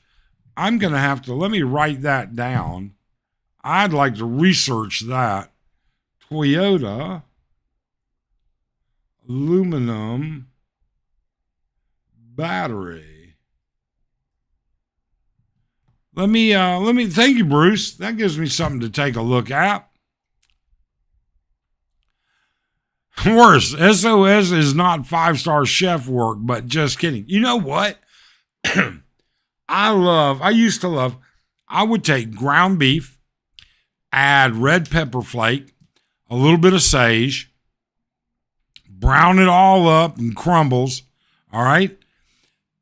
I'm going to have to, let me write that down. I'd like to research that. Toyota aluminum battery. Let me thank you, Bruce. That gives me something to take a look at. Worse, SOS is not 5-star chef work, but just kidding. You know what? I would take ground beef, add red pepper flake, a little bit of sage, brown it all up in crumbles, all right?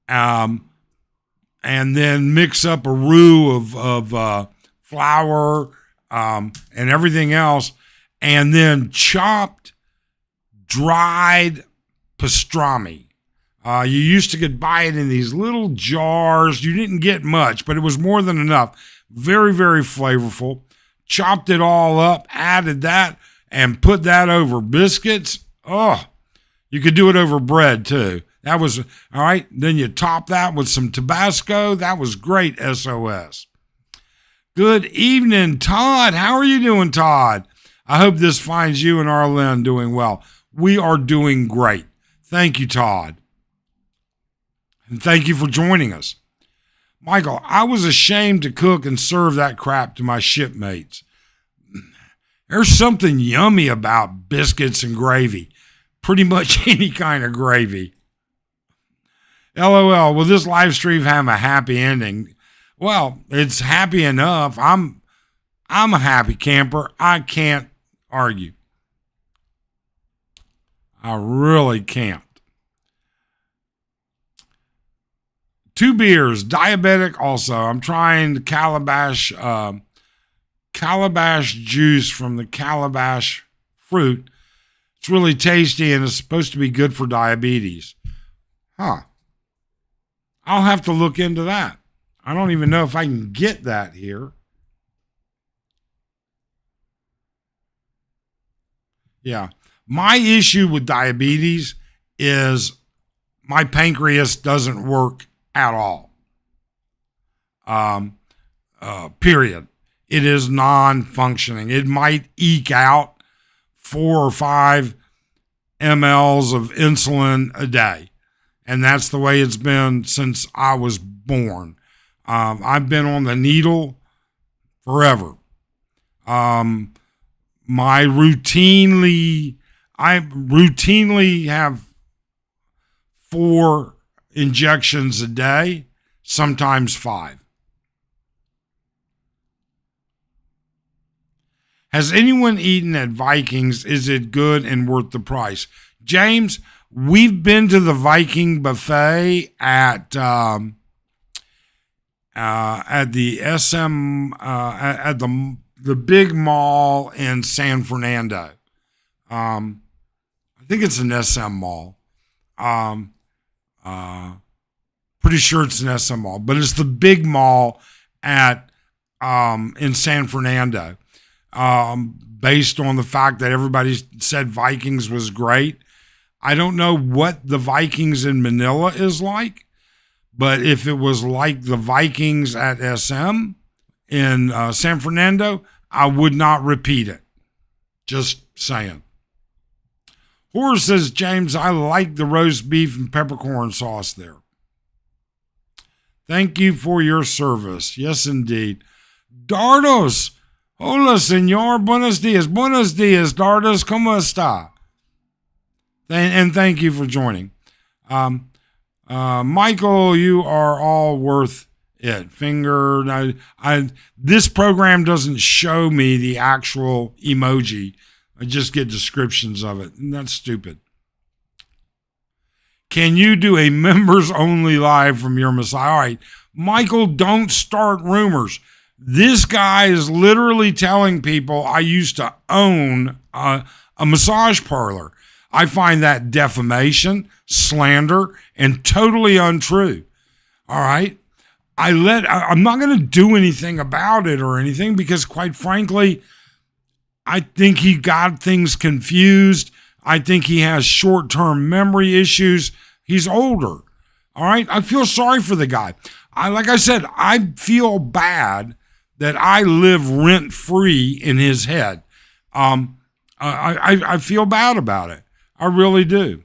And then mix up a roux of flour and everything else, and then chopped dried pastrami. You used to buy it in these little jars. You didn't get much, but it was more than enough. Very, very flavorful. Chopped it all up, added that, and put that over biscuits. Oh, you could do it over bread too. That was, all right. Then you top that with some Tabasco. That was great, SOS. Good evening, Todd. How are you doing, Todd? I hope this finds you and Arlene doing well. We are doing great. Thank you, Todd. And thank you for joining us. Michael, I was ashamed to cook and serve that crap to my shipmates. There's something yummy about biscuits and gravy. Pretty much any kind of gravy. LOL, will this live stream have a happy ending? Well, it's happy enough. I'm a happy camper. I can't argue. I really can't. 2 beers, diabetic also. I'm trying the calabash juice from the calabash fruit. It's really tasty and it's supposed to be good for diabetes. Huh. I'll have to look into that. I don't even know if I can get that here. Yeah. My issue with diabetes is my pancreas doesn't work at all. Period. It is non-functioning. It might eke out 4 or 5 mLs of insulin a day. And that's the way it's been since I was born. I've been on the needle forever. I routinely have 4 injections a day, sometimes 5. Has anyone eaten at Vikings? Is it good and worth the price? James, we've been to the Viking buffet at the the big mall in San Fernando. I think it's an SM mall. Pretty sure it's an SM mall, but it's the big mall at in San Fernando. Based on the fact that everybody said Vikings was great. I don't know what the Vikings in Manila is like, but if it was like the Vikings at SM in San Fernando, I would not repeat it. Just saying. Horace says, James, I like the roast beef and peppercorn sauce there. Thank you for your service. Yes, indeed. Dardos. Hola, señor. Buenos dias. Buenos dias, Dardos. ¿Cómo está? And thank you for joining. Michael, you are all worth it. This program doesn't show me the actual emoji. I just get descriptions of it, and that's stupid. Can you do a members only live from your Messiah? All right, Michael, don't start rumors. This guy is literally telling people I used to own a massage parlor. I find that defamation, slander, and totally untrue. All right. I'm not going to do anything about it or anything because, quite frankly, I think he got things confused. I think he has short-term memory issues. He's older. All right. I feel sorry for the guy. Like I said, I feel bad that I live rent-free in his head. I feel bad about it. I really do.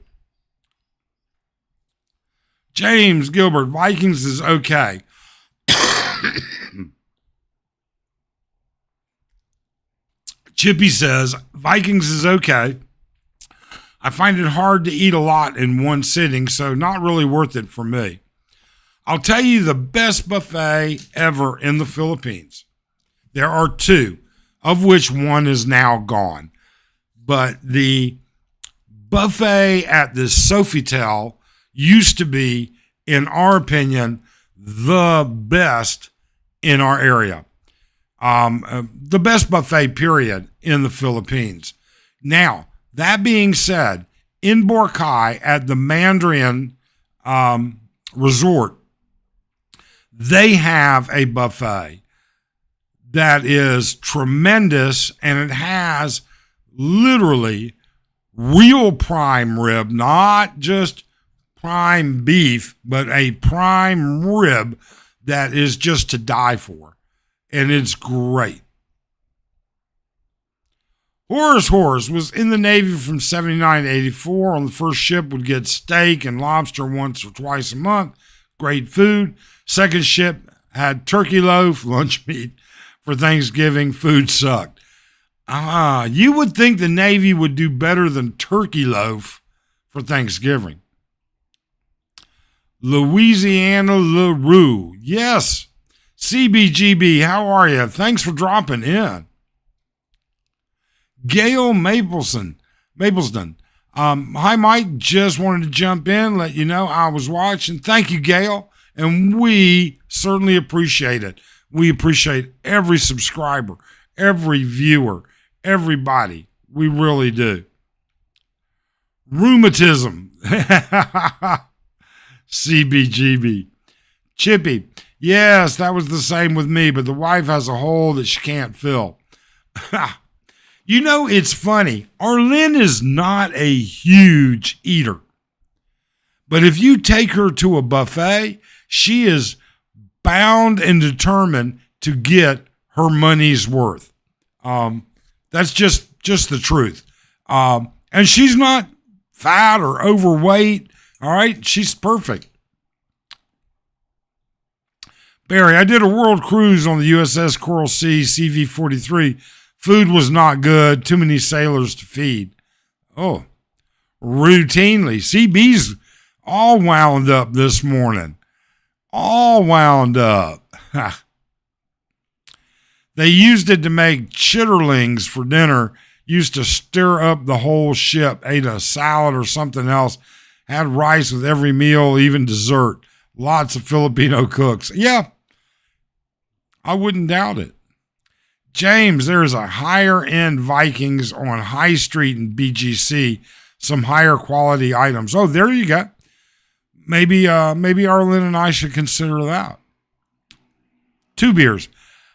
James Gilbert, Vikings is okay. Chippy says, Vikings is okay. I find it hard to eat a lot in one sitting, so not really worth it for me. I'll tell you the best buffet ever in the Philippines. There are 2, of which one is now gone. But the buffet at the Sofitel used to be, in our opinion, the best in our area. The best buffet, period, in the Philippines. Now, that being said, in Boracay at the Mandarin Resort, they have a buffet that is tremendous, and it has literally real prime rib, not just prime beef, but a prime rib that is just to die for. And it's great. Horace was in the Navy from 79 to 84. On the first ship would get steak and lobster once or twice a month. Great food. Second ship had turkey loaf, lunch meat for Thanksgiving. Food sucked. You would think the Navy would do better than turkey loaf for Thanksgiving. Louisiana LaRue. Yes. CBGB, how are you? Thanks for dropping in. Gail Maplesden. Hi, Mike. Just wanted to jump in, let you know I was watching. Thank you, Gail. And we certainly appreciate it. We appreciate every subscriber, every viewer, everybody. We really do. Rheumatism. CBGB. Chippy. Yes, that was the same with me, but the wife has a hole that she can't fill. You know, it's funny. Arlene is not a huge eater. But if you take her to a buffet, she is bound and determined to get her money's worth. That's just the truth. And she's not fat or overweight. All right. She's perfect. Barry, I did a world cruise on the USS Coral Sea CV-43. Food was not good. Too many sailors to feed. Oh, routinely. CB's all wound up this morning. All wound up. They used it to make chitterlings for dinner. Used to stir up the whole ship. Ate a salad or something else. Had rice with every meal, even dessert. Lots of Filipino cooks. Yeah, I wouldn't doubt it. James, there's a higher end Vikings on High Street in BGC. Some higher quality items. Oh, there you go. Maybe Arlen and I should consider that. 2 beers.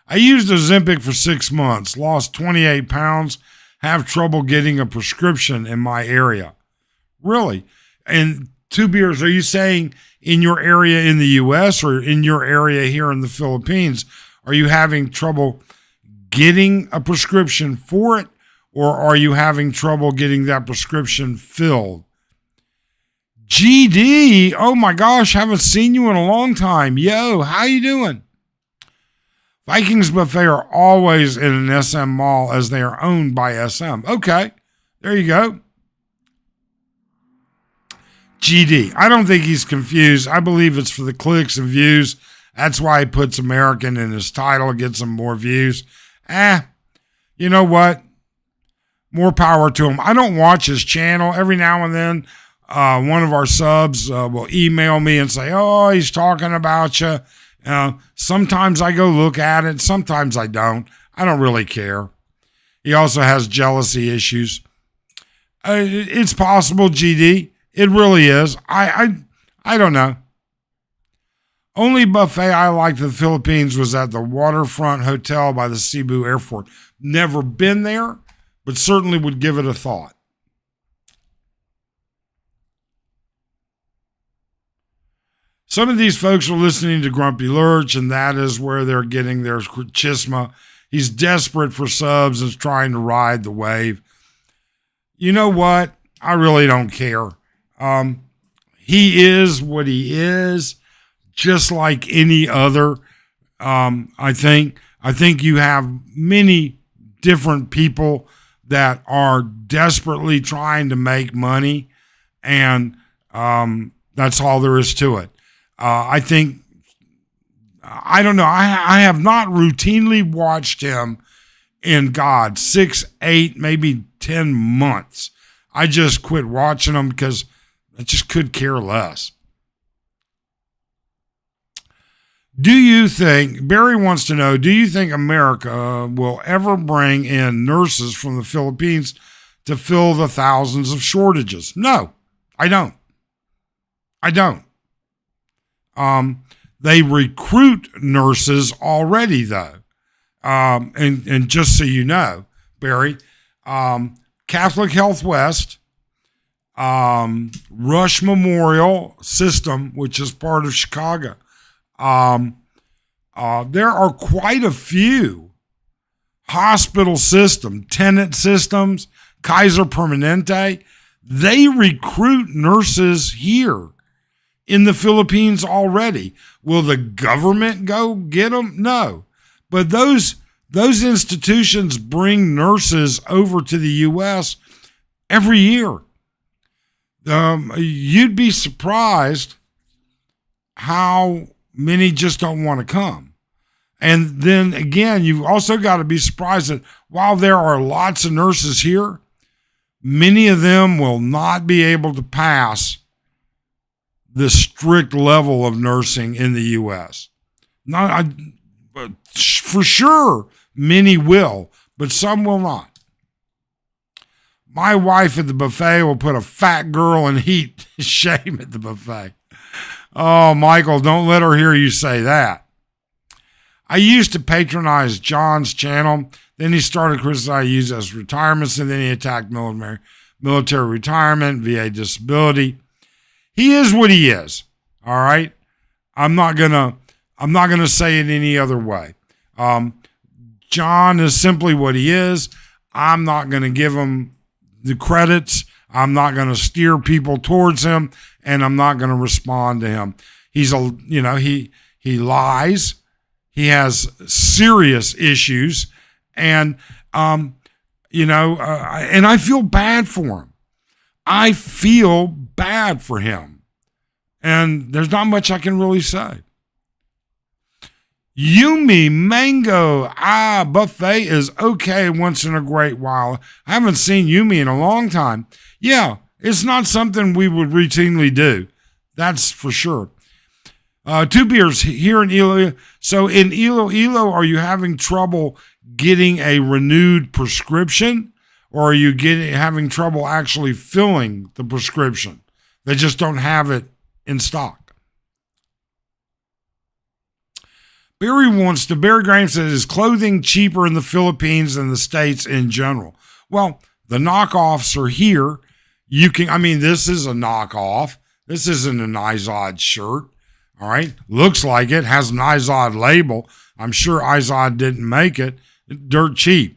I used Ozempic for 6 months. Lost 28 pounds. Have trouble getting a prescription in my area. Really? And 2 beers, are you saying in your area in the U.S. or in your area here in the Philippines, are you having trouble getting a prescription for it, or are you having trouble getting that prescription filled? GD, oh my gosh, haven't seen you in a long time. Yo, how you doing? Vikings Buffet are always in an SM mall as they are owned by SM. Okay, there you go. GD, I don't think he's confused. I believe it's for the clicks and views. That's why he puts American in his title, gets him more views. You know what? More power to him. I don't watch his channel. Every now and then, one of our subs will email me and say, oh, he's talking about you. Sometimes I go look at it. Sometimes I don't. I don't really care. He also has jealousy issues. It's possible, GD. It really is. I don't know. Only buffet I liked in the Philippines was at the Waterfront Hotel by the Cebu Airport. Never been there, but certainly would give it a thought. Some of these folks are listening to Grumpy Lurch, and that is where they're getting their chisma. He's desperate for subs and is trying to ride the wave. You know what? I really don't care. He is what he is, just like any other. I think you have many different people that are desperately trying to make money, and that's all there is to it. I don't know. I have not routinely watched him in 6, 8, maybe 10 months. I just quit watching him because I just could care less. Do you think, Barry wants to know, do you think America will ever bring in nurses from the Philippines to fill the thousands of shortages? No, I don't. They recruit nurses already, though. And just so you know, Barry, Catholic Health West, Rush Memorial System, which is part of Chicago, there are quite a few hospital systems, Tenet systems, Kaiser Permanente. They recruit nurses here in the Philippines already. Will the government go get them? No. But those institutions bring nurses over to the U.S. every year. You'd be surprised how many just don't want to come. And then again, you've also got to be surprised that while there are lots of nurses here, many of them will not be able to pass the strict level of nursing in the U.S. For sure, many will, but some will not. My wife at the buffet will put a fat girl in heat shame at the buffet. Oh, Michael, don't let her hear you say that. I used to patronize John's channel. Then he started criticizing use as retirements, and then he attacked military retirement, VA disability. he is what he is. All right. I'm not gonna say it any other way. John is simply what he is. I'm not gonna give him the credits. I'm not gonna steer people towards him, and I'm not gonna respond to him. He lies. He has serious issues, and and I feel bad for him. I feel bad for him. And there's not much I can really say. Yumi Mango buffet is okay once in a great while. I haven't seen Yumi in a long time. Yeah, it's not something we would routinely do. That's for sure. 2 beers here in Iloilo. So in Iloilo, are you having trouble getting a renewed prescription? Or are you having trouble actually filling the prescription? They just don't have it in stock. Barry Graham says, is clothing cheaper in the Philippines than the States in general? Well, the knockoffs are here. This is a knockoff. This isn't an Izod shirt. All right. Looks like it. Has an Izod label. I'm sure Izod didn't make it. It's dirt cheap.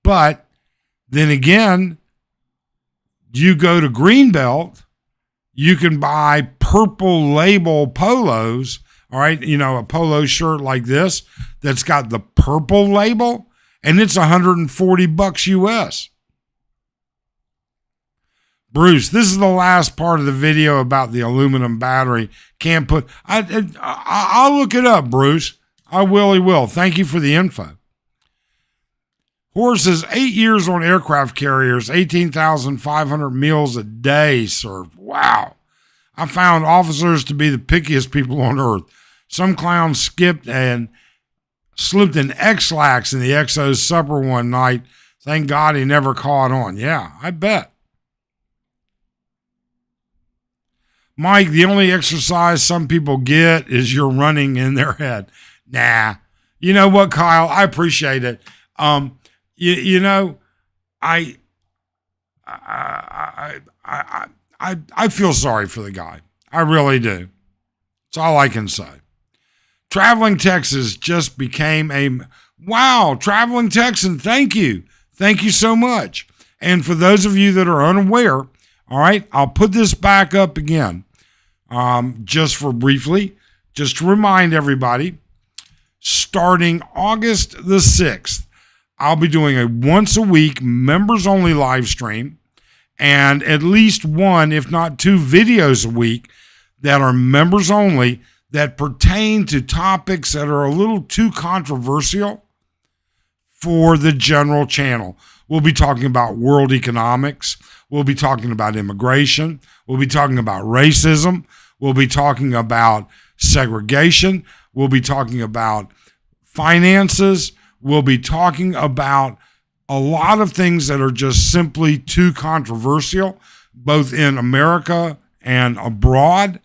But then again, you go to Greenbelt, you can buy purple label polos, all right, a polo shirt like this that's got the purple label, and it's $140 US. Bruce, this is the last part of the video about the aluminum battery. I'll look it up, Bruce. I will. Thank you for the info. Horse says 8 years on aircraft carriers, 18,500 meals a day served. Wow. I found officers to be the pickiest people on earth. Some clown skipped and slipped an X-Lax in the XO's supper one night. Thank God he never caught on. Yeah, I bet. Mike, the only exercise some people get is you're running in their head. Nah. You know what, Kyle? I appreciate it. I feel sorry for the guy. I really do. That's all I can say. Traveling Texas just became wow, Traveling Texan, thank you. Thank you so much. And for those of you that are unaware, all right, I'll put this back up again, just to remind everybody, starting August the 6th, I'll be doing a once-a-week members-only live stream and at least one, if not 2 videos a week that are members-only that pertain to topics that are a little too controversial for the general channel. We'll be talking about world economics. We'll be talking about immigration. We'll be talking about racism. We'll be talking about segregation. We'll be talking about finances. We'll be talking about a lot of things that are just simply too controversial, both in America and abroad,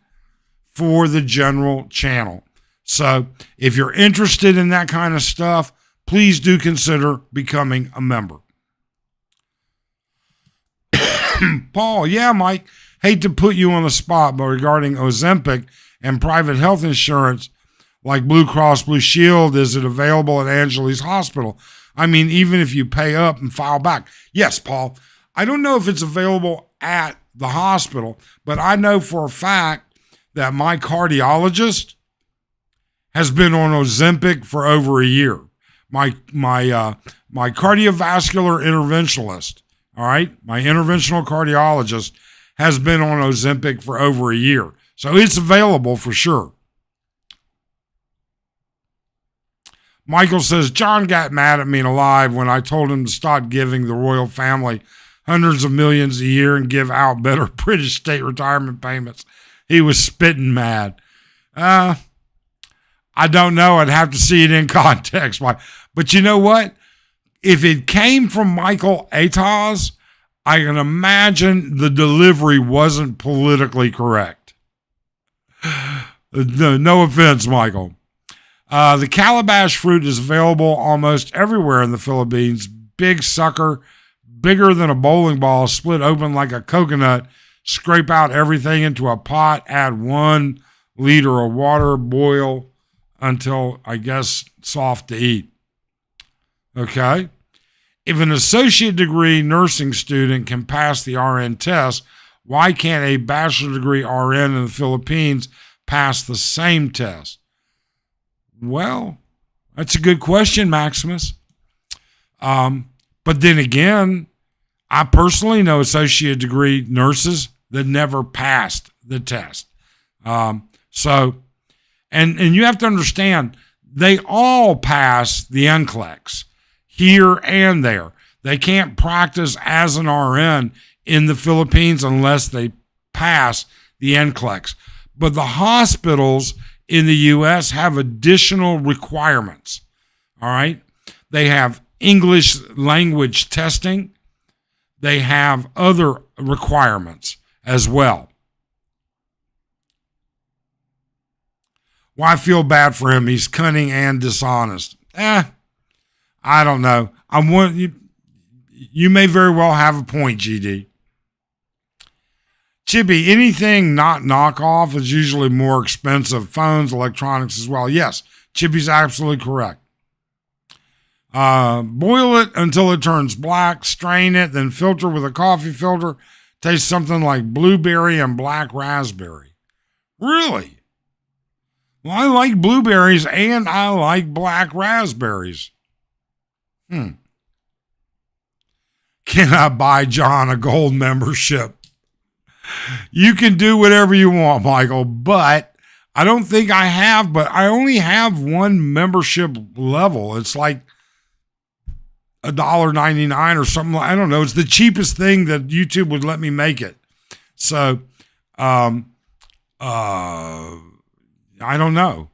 for the general channel. So if you're interested in that kind of stuff, please do consider becoming a member. Paul, yeah, Mike, hate to put you on the spot, but regarding Ozempic and private health insurance like Blue Cross Blue Shield, is it available at Angeli's Hospital? I mean, even if you pay up and file back. Yes, Paul. I don't know if it's available at the hospital, but I know for a fact that my cardiologist has been on Ozempic for over a year. My cardiovascular interventionalist, all right, my interventional cardiologist has been on Ozempic for over a year. So it's available for sure. Michael says, John got mad at me alive when I told him to stop giving the royal family hundreds of millions a year and give out better British state retirement payments. He was spitting mad. I don't know. I'd have to see it in context. But you know what? If it came from Michael Atos, I can imagine the delivery wasn't politically correct. No offense, Michael. The calabash fruit is available almost everywhere in the Philippines. Big sucker, bigger than a bowling ball, split open like a coconut, scrape out everything into a pot, add 1 liter of water, boil until, I guess, soft to eat. Okay? If an associate degree nursing student can pass the RN test, why can't a bachelor degree RN in the Philippines pass the same test? Well, that's a good question, Maximus. But then again, I personally know associate degree nurses that never passed the test. And you have to understand, they all pass the NCLEX here and there. They can't practice as an RN in the Philippines unless they pass the NCLEX. But the hospitals in the U.S. have additional requirements. All right? They have English language testing. They have other requirements as well. Well, I feel bad for him. He's cunning and dishonest. I don't know. You may very well have a point, GD. Chippy, anything not knockoff is usually more expensive. Phones, electronics as well. Yes, Chippy's absolutely correct. Boil it until it turns black, strain it, then filter with a coffee filter. Tastes something like blueberry and black raspberry. Really? Well, I like blueberries and I like black raspberries. Can I buy John a gold membership? You can do whatever you want, Michael, but I don't think I have, but I only have one membership level. It's like $1.99 or something. I don't know. It's the cheapest thing that YouTube would let me make it. So, I don't know.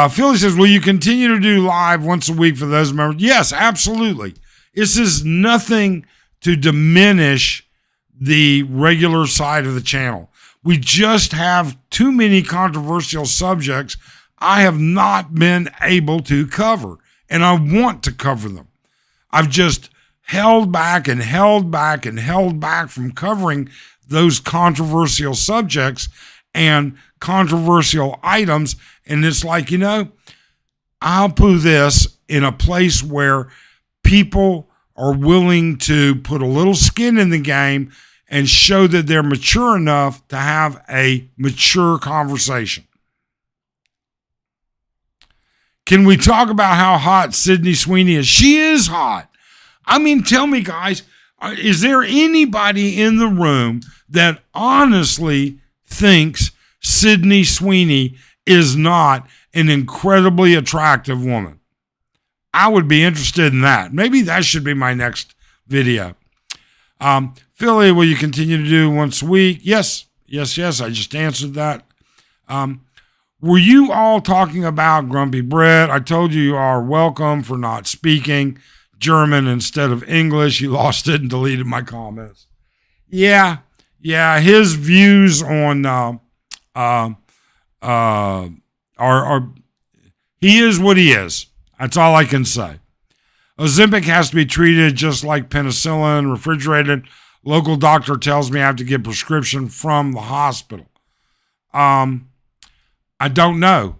Philly says, will you continue to do live once a week for those members? Yes, absolutely. This is nothing to diminish the regular side of the channel. We just have too many controversial subjects I have not been able to cover, and I want to cover them. I've just held back and held back and held back from covering those controversial subjects and controversial items. And it's like, I'll put this in a place where people are willing to put a little skin in the game and show that they're mature enough to have a mature conversation. Can we talk about how hot Sydney Sweeney is? She is hot. I mean, tell me, guys, is there anybody in the room that honestly thinks Sydney Sweeney is not an incredibly attractive woman? I would be interested in that. Maybe that should be my next video. Philly, will you continue to do once a week? Yes. I just answered that. Were you all talking about Grumpy Brett? I told you you are welcome for not speaking German instead of English. You lost it and deleted my comments. Yeah. His views on he is what he is. That's all I can say. Ozempic has to be treated just like penicillin, refrigerated. Local doctor tells me I have to get prescription from the hospital. I don't know.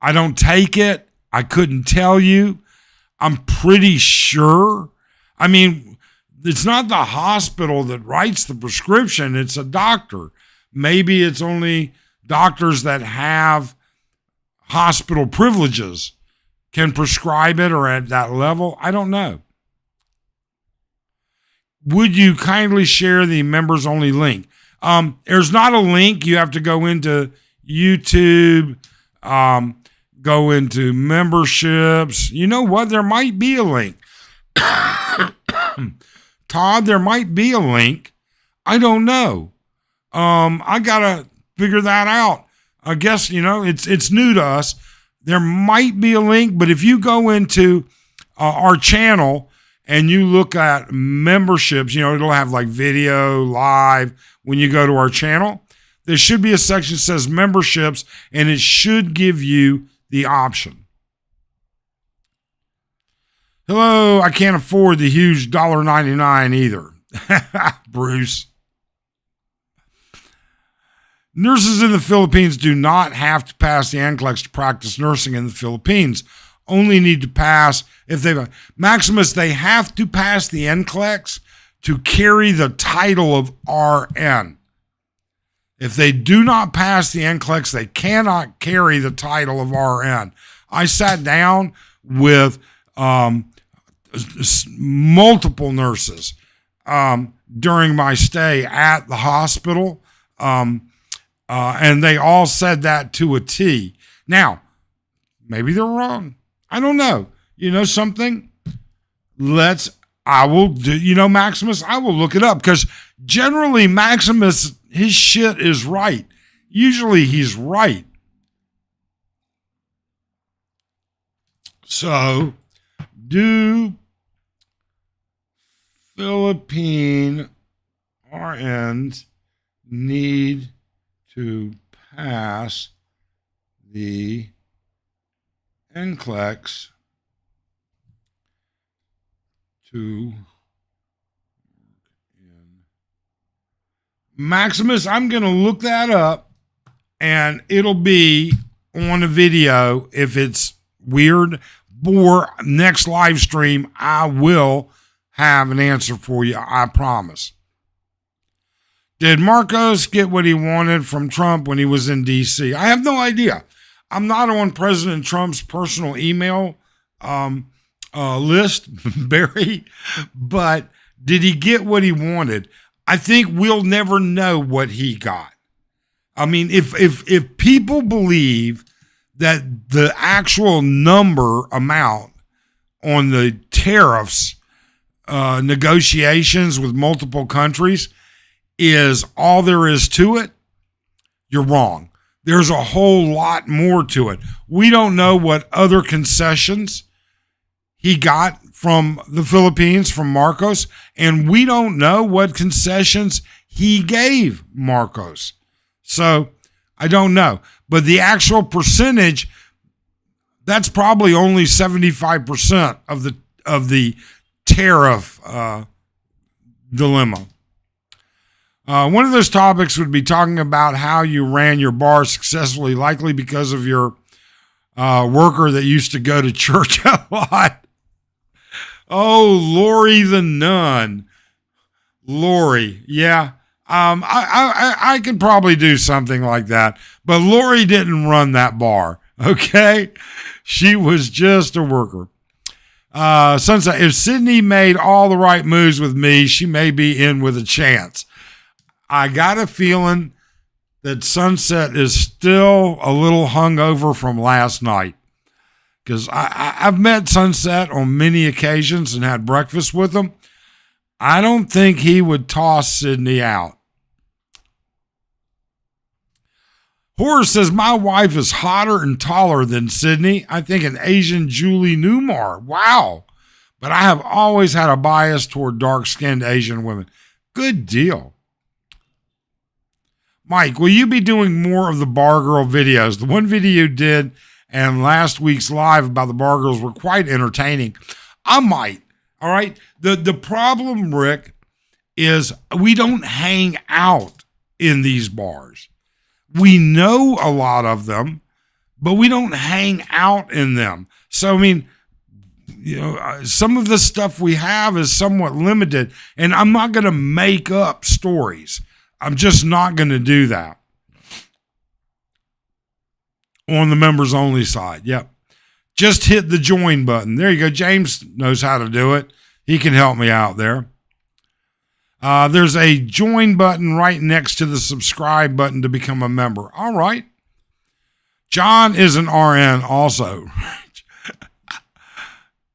I don't take it. I couldn't tell you. I'm pretty sure. I mean, it's not the hospital that writes the prescription. It's a doctor. Maybe it's only doctors that have hospital privileges can prescribe it or at that level. I don't know. Would you kindly share the members only link? There's not a link. You have to go into YouTube, go into memberships. You know what? There might be a link. Todd, there might be a link. I don't know. I got to figure that out. I guess, it's new to us. There might be a link, but if you go into our channel and you look at memberships, it'll have like video, live. When you go to our channel, there should be a section that says memberships, and it should give you the option. Hello, I can't afford the huge $1.99 either. Bruce. Nurses in the Philippines do not have to pass the NCLEX to practice nursing in the Philippines. Only need to pass if they Maximus. They have to pass the NCLEX to carry the title of RN. If they do not pass the NCLEX, they cannot carry the title of RN. I sat down with multiple nurses during my stay at the hospital, and they all said that to a T. Now, maybe they're wrong. I don't know. You know something? Maximus, I will look it up because generally Maximus, his shit is right. Usually he's right. So, do Philippine RNs need to pass the NCLEX to Maximus? I'm going to look that up, and it'll be on a video if it's weird. Or next live stream, I will have an answer for you, I promise. Did Marcos get what he wanted from Trump when he was in D.C.? I have no idea. I'm not on President Trump's personal email list, Barry, but did he get what he wanted? I think we'll never know what he got. I mean, if people believe that the actual amount on the tariffs negotiations with multiple countries is all there is to it, you're wrong. There's a whole lot more to it. We don't know what other concessions he got from the Philippines, from Marcos, and we don't know what concessions he gave Marcos. So I don't know. But the actual percentage, that's probably only 75% of the tariff dilemma. One of those topics would be talking about how you ran your bar successfully, likely because of your worker that used to go to church a lot. Oh, Lori the nun. Lori, yeah. I could probably do something like that, but Lori didn't run that bar, okay? She was just a worker. Sunset, if Sydney made all the right moves with me, she may be in with a chance. I got a feeling that Sunset is still a little hungover from last night, because I've met Sunset on many occasions and had breakfast with him. I don't think he would toss Sydney out. Horace says, my wife is hotter and taller than Sydney. I think an Asian Julie Newmar. Wow. But I have always had a bias toward dark-skinned Asian women. Good deal. Mike, will you be doing more of the Bar Girl videos? The one video you did and last week's live about the Bar Girls were quite entertaining. I might. All right. The problem, Rick, is we don't hang out in these bars. We know a lot of them, but we don't hang out in them. So, I mean, some of the stuff we have is somewhat limited, and I'm not going to make up stories. I'm just not going to do that. On the members only side. Yep. Just hit the join button. There you go. James knows how to do it. He can help me out there. There's a join button right next to the subscribe button to become a member. All right. John is an RN also.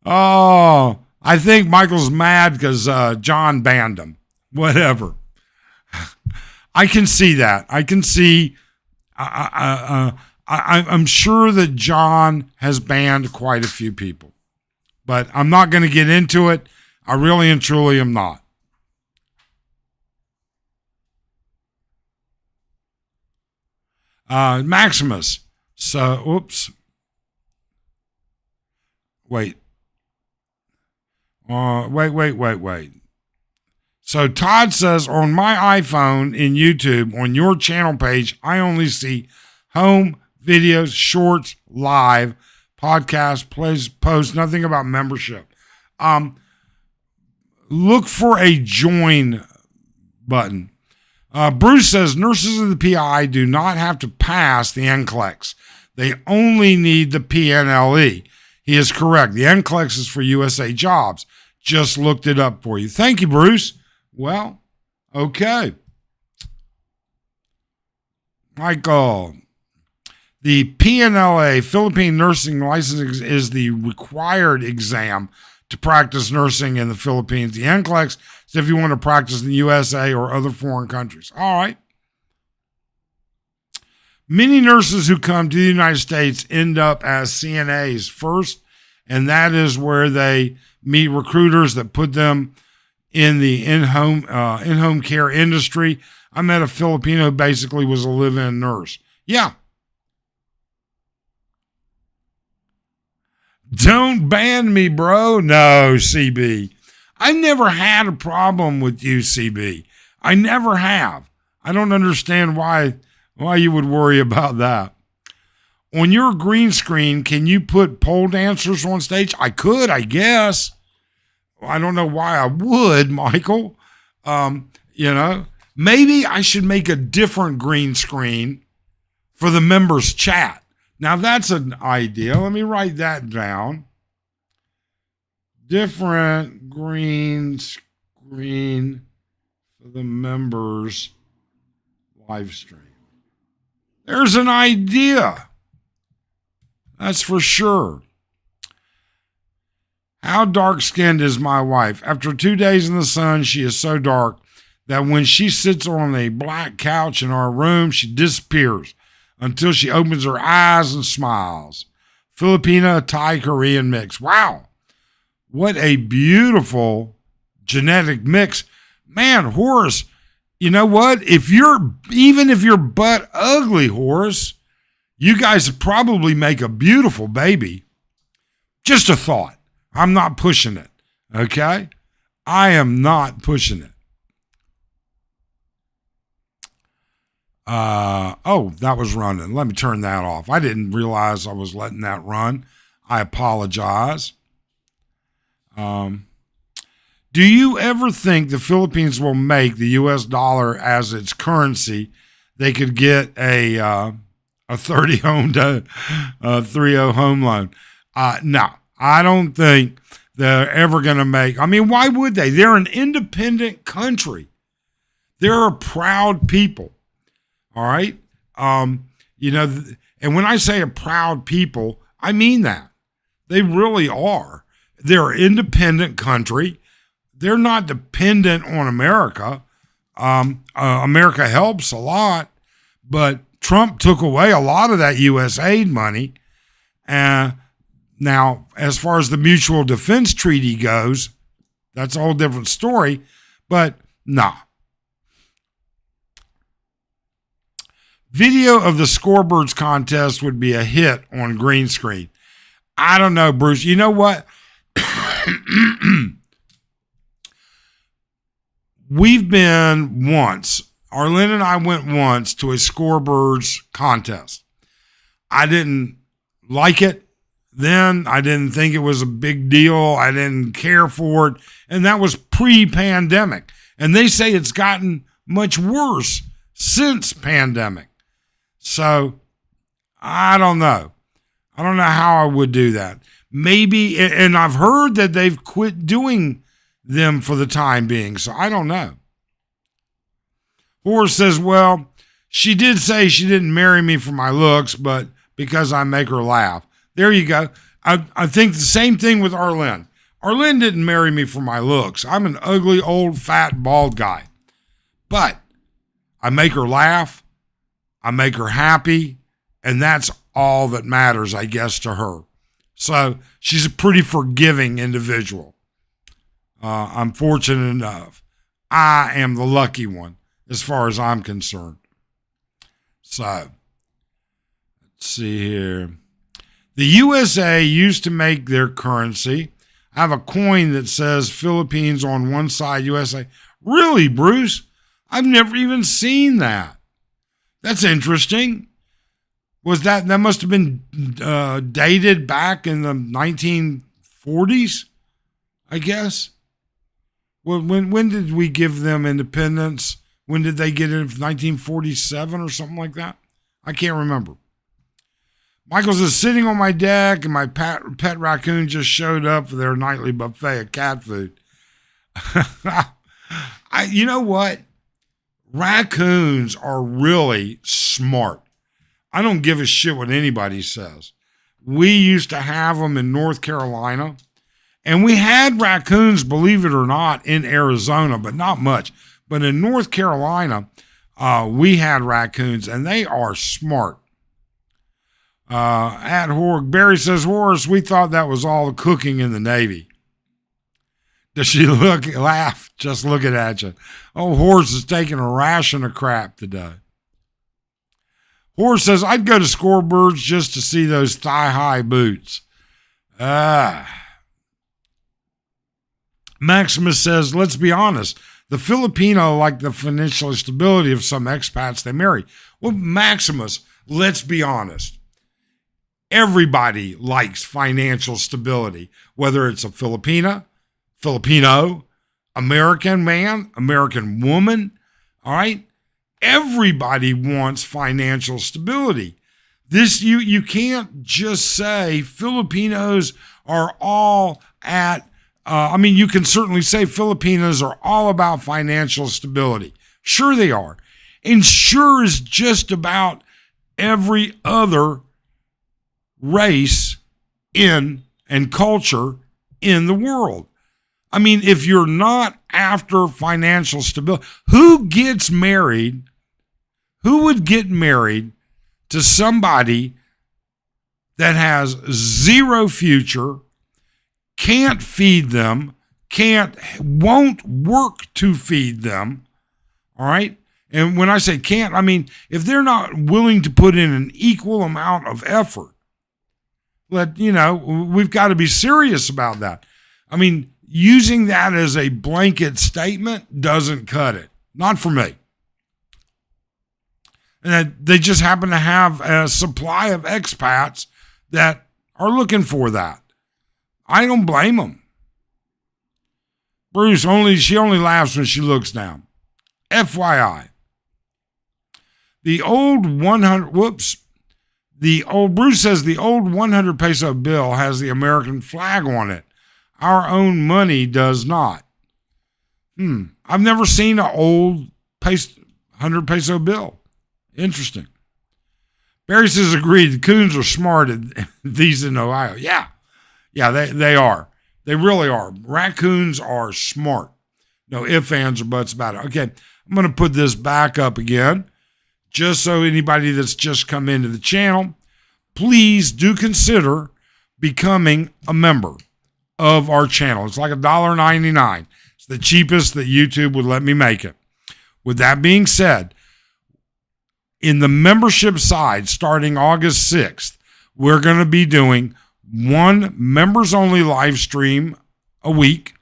Oh, I think Michael's mad because John banned him. Whatever. I can see that. I can see. I'm sure that John has banned quite a few people, but I'm not going to get into it. I really and truly am not. Maximus. So, oops. Wait. Wait. So Todd says, on my iPhone in YouTube, on your channel page, I only see home, videos, shorts, live, podcast, plays, posts, nothing about membership. Look for a join button. Bruce says, nurses of the PI do not have to pass the NCLEX. They only need the PNLE. He is correct. The NCLEX is for USA jobs. Just looked it up for you. Thank you, Bruce. Well, okay. Michael, the PNLA, Philippine Nursing License, is the required exam to practice nursing in the Philippines. The NCLEX is if you want to practice in the USA or other foreign countries. All right. Many nurses who come to the United States end up as CNAs first, and that is where they meet recruiters that put them in the in-home care industry. I met a Filipino who basically was a live-in nurse. Yeah. Don't ban me, bro. No, CB. I've never had a problem with you, CB. I never have. I don't understand why you would worry about that. On your green screen, can you put pole dancers on stage? I could, I guess. I don't know why I would, Michael. Maybe I should make a different green screen for the members chat. Now that's an idea. Let me write that down. Different green screen for the members live stream. There's an idea. That's for sure. How dark-skinned is my wife? After 2 days in the sun, she is so dark that when she sits on a black couch in our room, she disappears until she opens her eyes and smiles. Filipina, Thai, Korean mix. Wow. What a beautiful genetic mix. Man, Horace, you know what? Even if you're butt ugly, Horace, you guys probably make a beautiful baby. Just a thought. I'm not pushing it, okay? I am not pushing it. That was running. Let me turn that off. I didn't realize I was letting that run. I apologize. Do you ever think the Philippines will make the U.S. dollar as its currency? They could get a 3-0 home loan. No, I don't think they're ever going to make. I mean, why would they? They're an independent country. They're a proud people. All right. And when I say a proud people, I mean that. They really are. They're an independent country. They're not dependent on America. America helps a lot, but Trump took away a lot of that U.S. aid money. Now, as far as the Mutual Defense Treaty goes, that's a whole different story, but nah. Video of the scoreboards contest would be a hit on green screen. I don't know, Bruce. You know what? We've been once. Arlen and I went once to a scoreboards contest. I didn't like it then. I didn't think it was a big deal. I didn't care for it. And that was pre-pandemic. And they say it's gotten much worse since pandemic. So I don't know. I don't know how I would do that. Maybe, and I've heard that they've quit doing them for the time being. So I don't know. Horace says, well, she did say she didn't marry me for my looks, but because I make her laugh. There you go. I think the same thing with Arlen. Arlen didn't marry me for my looks. I'm an ugly, old, fat, bald guy. But I make her laugh. I make her happy. And that's all that matters, I guess, to her. So she's a pretty forgiving individual. I'm fortunate enough. I am the lucky one as far as I'm concerned. So let's see here. The USA used to make their currency. I have a coin that says Philippines on one side, USA. Really, Bruce? I've never even seen that. That's interesting. That must have been dated back in the 1940s, I guess? Well, when did we give them independence? When did they get it? 1947 or something like that? I can't remember. Michael says, sitting on my deck and my pet raccoon just showed up for their nightly buffet of cat food. You know what? Raccoons are really smart. I don't give a shit what anybody says. We used to have them in North Carolina, and we had raccoons, believe it or not, in Arizona, but not much. But in North Carolina, we had raccoons, and they are smart. Barry says, Horace, we thought that was all the cooking in the Navy. Does she laugh, just looking at you? Oh, Horace is taking a ration of crap today. Horace says, I'd go to Scorebirds just to see those thigh-high boots. Maximus says, let's be honest. The Filipino like the financial stability of some expats they marry. Well, Maximus, let's be honest. Everybody likes financial stability, whether it's a Filipino, American man, American woman, all right? Everybody wants financial stability. You can't just say Filipinos are all at, you can certainly say Filipinos are all about financial stability. Sure they are. And sure is just about every other race and culture in the world. I mean, if you're not after financial stability, who would get married to somebody that has zero future, can't feed them, won't work to feed them, all right? And when I say can't, I mean, if they're not willing to put in an equal amount of effort, we've got to be serious about that. I mean, using that as a blanket statement doesn't cut it. Not for me. And they just happen to have a supply of expats that are looking for that. I don't blame them. Bruce, she only laughs when she looks down. FYI. Bruce says the old 100 peso bill has the American flag on it. Our own money does not. I've never seen an old 100 peso bill. Interesting. Barry says, agreed. The coons are smart at these in Ohio. Yeah, they are. They really are. Raccoons are smart. No ifs, ands, or buts about it. Okay, I'm going to put this back up again, just so anybody that's just come into the channel, please do consider becoming a member of our channel. It's like $1.99. It's the cheapest that YouTube would let me make it. With that being said, in the membership side, starting August 6th, we're going to be doing one members-only live stream a week,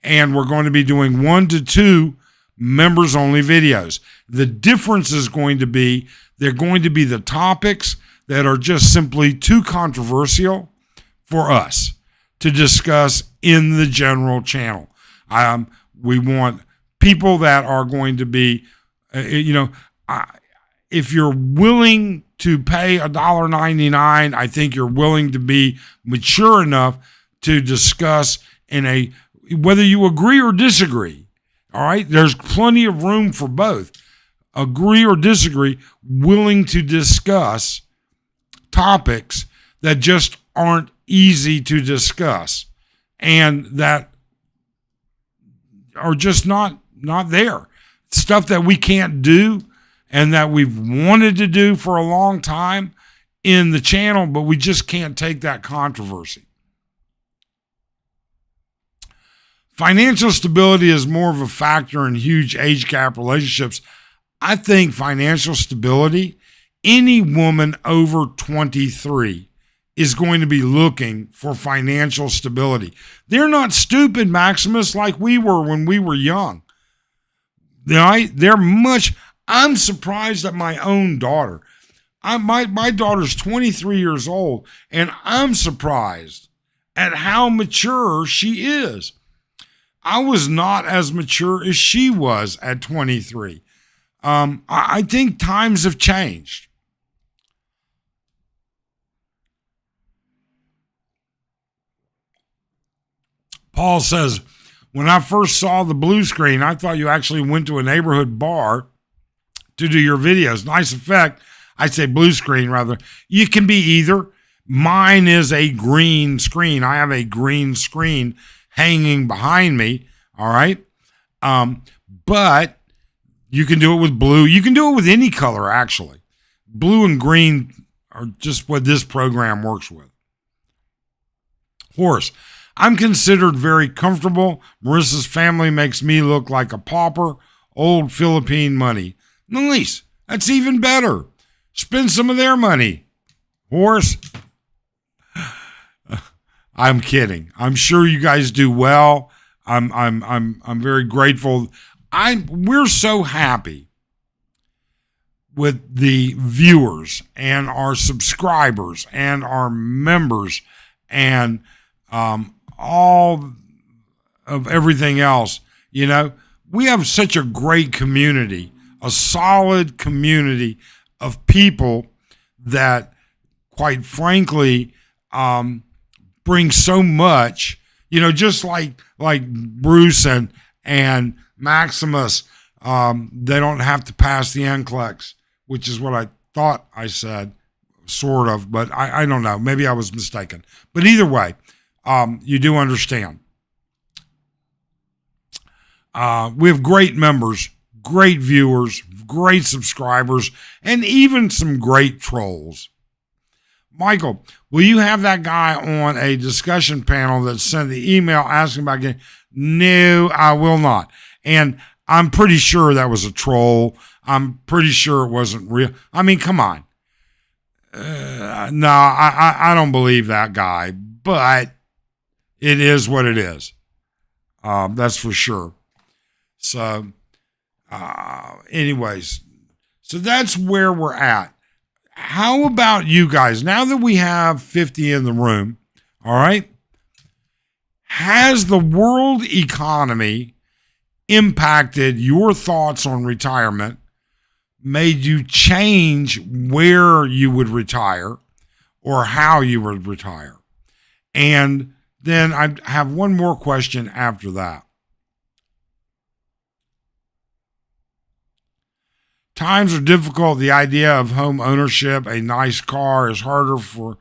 and we're going to be doing 1 to 2 members-only videos. The difference is going to be, they're going to be the topics that are just simply too controversial for us to discuss in the general channel. We want people that are going to be, if you're willing to pay $1.99, I think you're willing to be mature enough to discuss whether you agree or disagree. All right, there's plenty of room for both. Agree or disagree, willing to discuss topics that just aren't easy to discuss and that are just not there. Stuff that we can't do and that we've wanted to do for a long time in the channel, but we just can't take that controversy. Financial stability is more of a factor in huge age gap relationships. I think financial stability, any woman over 23 is going to be looking for financial stability. They're not stupid, Maximus, like we were when we were young. They're much. I'm surprised at my own daughter. My daughter's 23 years old, and I'm surprised at how mature she is. I was not as mature as she was at 23. I think times have changed. Paul says, when I first saw the blue screen, I thought you actually went to a neighborhood bar to do your videos. Nice effect. I'd say blue screen rather. You can be either. Mine is a green screen. I have a green screen hanging behind me. All right. But you can do it with blue. You can do it with any color, actually. Blue and green are just what this program works with. Horace, I'm considered very comfortable. Marissa's family makes me look like a pauper. Old Philippine money. Nice. That's even better. Spend some of their money. Horace, I'm kidding. I'm sure you guys do well. I'm very grateful. We're so happy with the viewers and our subscribers and our members and all of everything else. You know, we have such a great community, a solid community of people that, quite frankly, bring so much. You know, just like Bruce and Maximus, they don't have to pass the NCLEX, which is what I thought I said, sort of, but I don't know. Maybe I was mistaken. But either way, you do understand. We have great members, great viewers, great subscribers, and even some great trolls. Michael, will you have that guy on a discussion panel that sent the email asking about getting? No, I will not. And I'm pretty sure that was a troll. I'm pretty sure it wasn't real. I mean, come on. No, I don't believe that guy, but it is what it is. That's for sure. So, anyways, so that's where we're at. How about you guys? Now that we have 50 in the room, all right, has the world economy impacted your thoughts on retirement, made you change where you would retire or how you would retire? And then I have one more question after that. Times are difficult. The idea of home ownership, a nice car, is harder for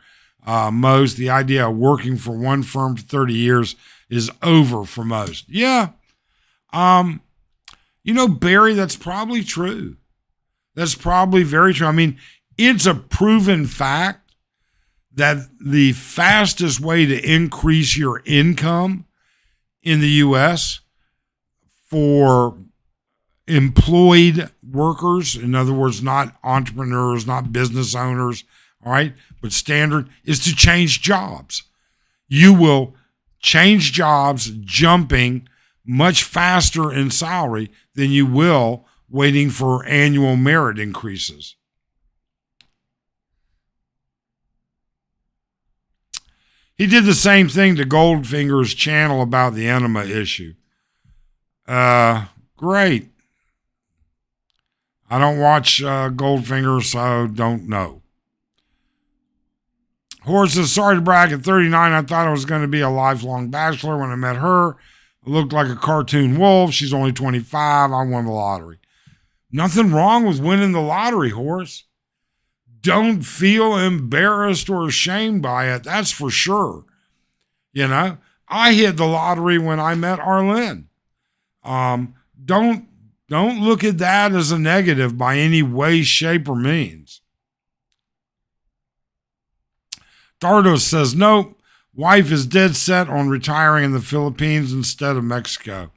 most. The idea of working for one firm for 30 years is over for most. Yeah. You know, Barry, that's probably true. That's probably very true. I mean, it's a proven fact that the fastest way to increase your income in the U.S. for employed workers, in other words, not entrepreneurs, not business owners, all right, but standard, is to change jobs. You will change jobs jumping much faster in salary than you will waiting for annual merit increases. He did the same thing to Goldfinger's channel about the enema issue. Great. I don't watch Goldfinger, so don't know. Horace says, sorry to brag, at 39, I thought I was going to be a lifelong bachelor. When I met her, I looked like a cartoon wolf. She's only 25. I won the lottery. Nothing wrong with winning the lottery, Horace. Don't feel embarrassed or ashamed by it. That's for sure. You know, I hit the lottery when I met Arlene. Don't look at that as a negative by any way, shape, or means. Dardo says, nope, wife is dead set on retiring in the Philippines instead of Mexico.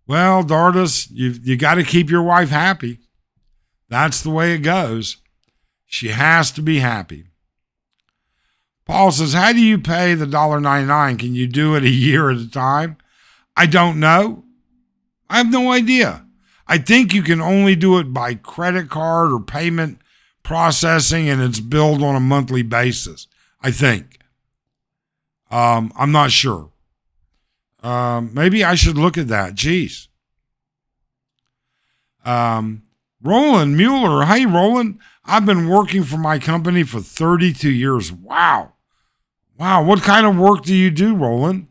Well, Dardos, you got to keep your wife happy. That's the way it goes. She has to be happy. Paul says, how do you pay the $1.99? Can you do it a year at a time? I don't know. I have no idea. I think you can only do it by credit card or payment processing, and it's billed on a monthly basis, I think. I'm not sure. Maybe I should look at that. Jeez. Roland Mueller. Hey, Roland. I've been working for my company for 32 years. Wow. Wow. What kind of work do you do, Roland?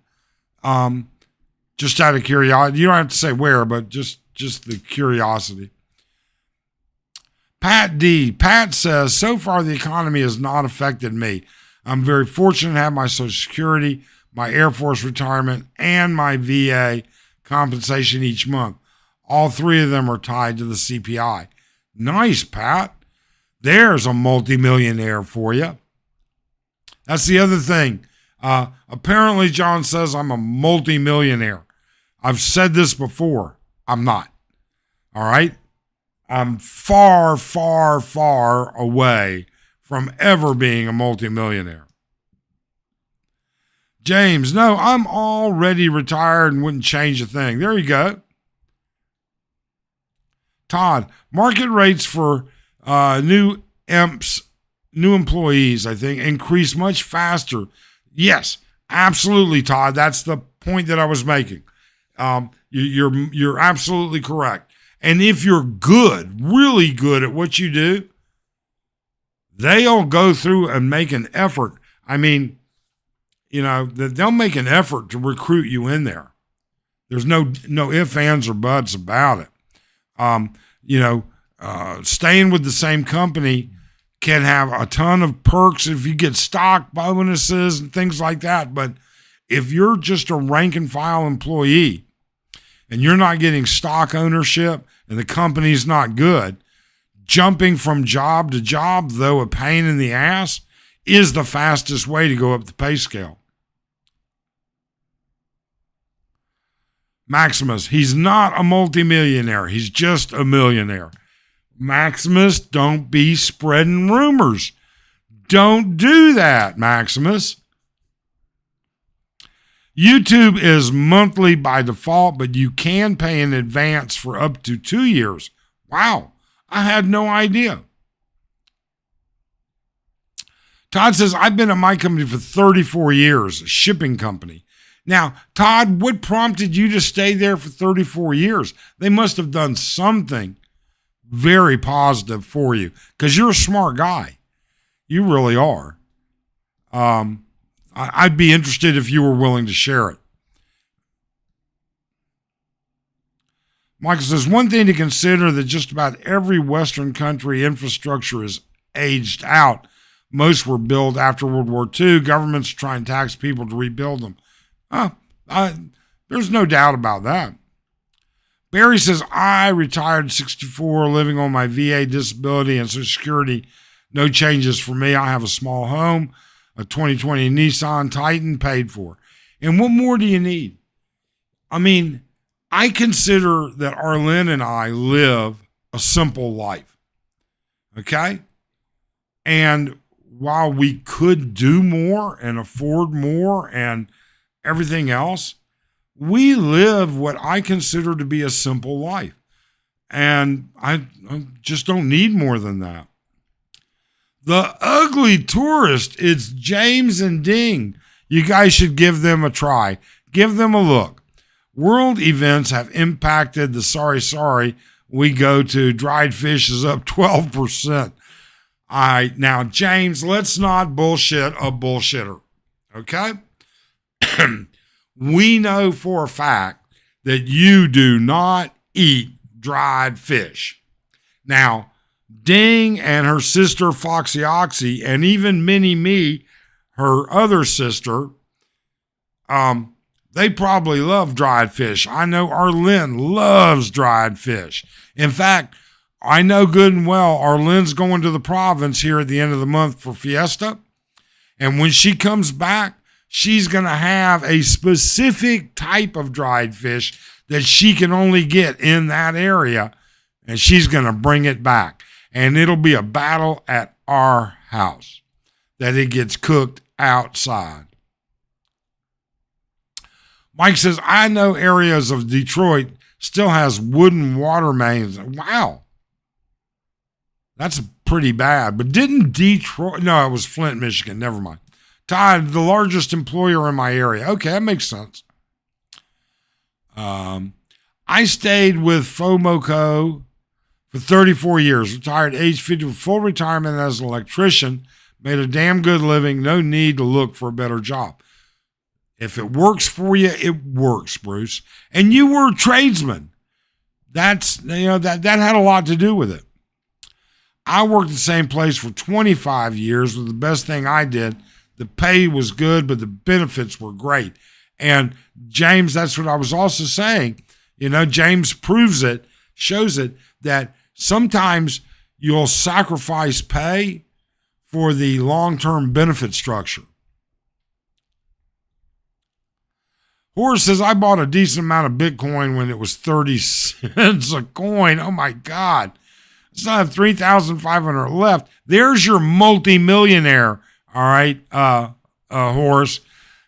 Just out of curiosity. You don't have to say where, but just the curiosity. Pat D. Pat says, so far the economy has not affected me. I'm very fortunate to have my Social Security, my Air Force retirement, and my VA compensation each month. All three of them are tied to the CPI. Nice, Pat. There's a multimillionaire for you. That's the other thing. Apparently, John says I'm a multimillionaire. I've said this before. I'm not. All right? I'm far, far, far away from ever being a multimillionaire. James, no, I'm already retired and wouldn't change a thing. There you go. Todd, market rates for new employees, I think, increase much faster. Yes, absolutely, Todd. That's the point that I was making. You're absolutely correct. And if you're good, really good at what you do, they'll go through and make an effort. I mean, they'll make an effort to recruit you in there. There's no ifs, ands, or buts about it. Staying with the same company can have a ton of perks if you get stock bonuses and things like that. But if you're just a rank and file employee and you're not getting stock ownership and the company's not good, jumping from job to job, though a pain in the ass, is the fastest way to go up the pay scale. Maximus, he's not a multimillionaire. He's just a millionaire. Maximus, don't be spreading rumors. Don't do that, Maximus. YouTube is monthly by default, but you can pay in advance for up to 2 years. Wow, I had no idea. Todd says, I've been at my company for 34 years, a shipping company. Now, Todd, what prompted you to stay there for 34 years? They must have done something very positive for you because you're a smart guy. You really are. I'd be interested if you were willing to share it. Michael says, one thing to consider that just about every Western country infrastructure is aged out. Most were built after World War II. Governments try and tax people to rebuild them. There's no doubt about that. Barry says, I retired at 64, living on my VA disability and Social Security. No changes for me. I have a small home, a 2020 Nissan Titan paid for. And what more do you need? I mean, I consider that Arlene and I live a simple life. Okay? And while we could do more and afford more and everything else, we live what I consider to be a simple life. And I just don't need more than that. The Ugly Tourist, it's James and Ding. You guys should give them a try. Give them a look. World events have impacted the sorry we go to. Dried fish is up 12%. Now, James, let's not bullshit a bullshitter. Okay? We know for a fact that you do not eat dried fish. Now, Ding and her sister Foxy Oxy, and even Minnie Me, her other sister, they probably love dried fish. I know Arlene loves dried fish. In fact, I know good and well Arlene's going to the province here at the end of the month for Fiesta. And when she comes back, she's going to have a specific type of dried fish that she can only get in that area, and she's going to bring it back. And it'll be a battle at our house that it gets cooked outside. Mike says, I know areas of Detroit still has wooden water mains. Wow. That's pretty bad. But didn't Detroit, no, it was Flint, Michigan. Never mind. Todd, the largest employer in my area. Okay, that makes sense. I stayed with FOMOCO for 34 years, retired age 50 with full retirement as an electrician, made a damn good living, no need to look for a better job. If it works for you, it works, Bruce. And you were a tradesman. That had a lot to do with it. I worked the same place for 25 years. Was the best thing I did. The pay was good, but the benefits were great. And James, that's what I was also saying. James proves it, shows it, that sometimes you'll sacrifice pay for the long-term benefit structure. Horace says, I bought a decent amount of Bitcoin when it was 30 cents a coin. Oh, my God. I still have 3,500 left. There's your multimillionaire, all right, Horace.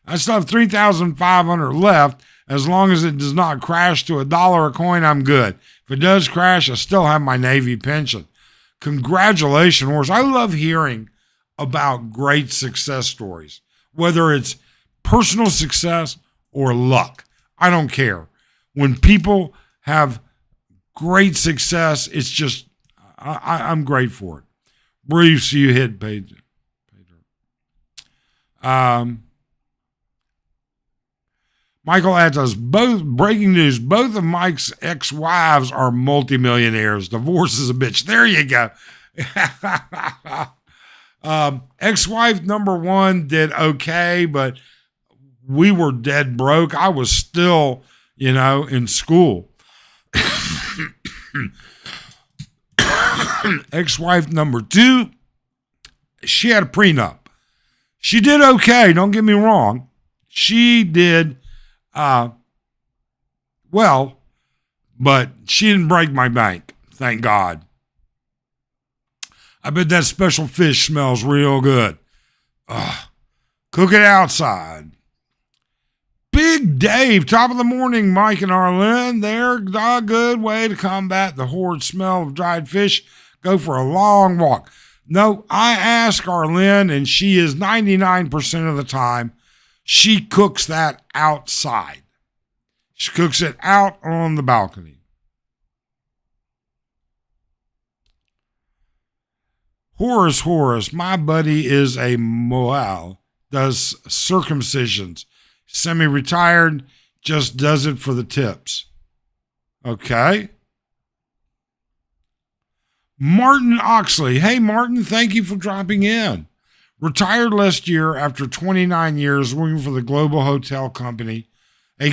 I still have 3,500 left. As long as it does not crash to $1 a coin, I'm good. If it does crash, I still have my Navy pension. Congratulations, Horace. I love hearing about great success stories, whether it's personal success or luck. I don't care. When people have great success, it's just, I'm great for it. Bruce, you hit pay dirt. Michael adds us, breaking news, both of Mike's ex-wives are multimillionaires. Divorce is a bitch. There you go. Ex-wife number one did okay, but we were dead broke. I was still, in school. Ex-wife number two, she had a prenup. She did okay, don't get me wrong. She did well, but she didn't break my bank, thank God. I bet that special fish smells real good. Cook it outside. Big Dave, top of the morning, Mike and Arlen. They're a good way to combat the horrid smell of dried fish. Go for a long walk. No, I ask Arlen, and she is 99% of the time, she cooks that outside. She cooks it out on the balcony. Horace, my buddy is a Moal, does circumcisions. Semi-retired, just does it for the tips. Okay. Martin Oxley. Hey, Martin, thank you for dropping in. Retired last year after 29 years working for a global hotel company in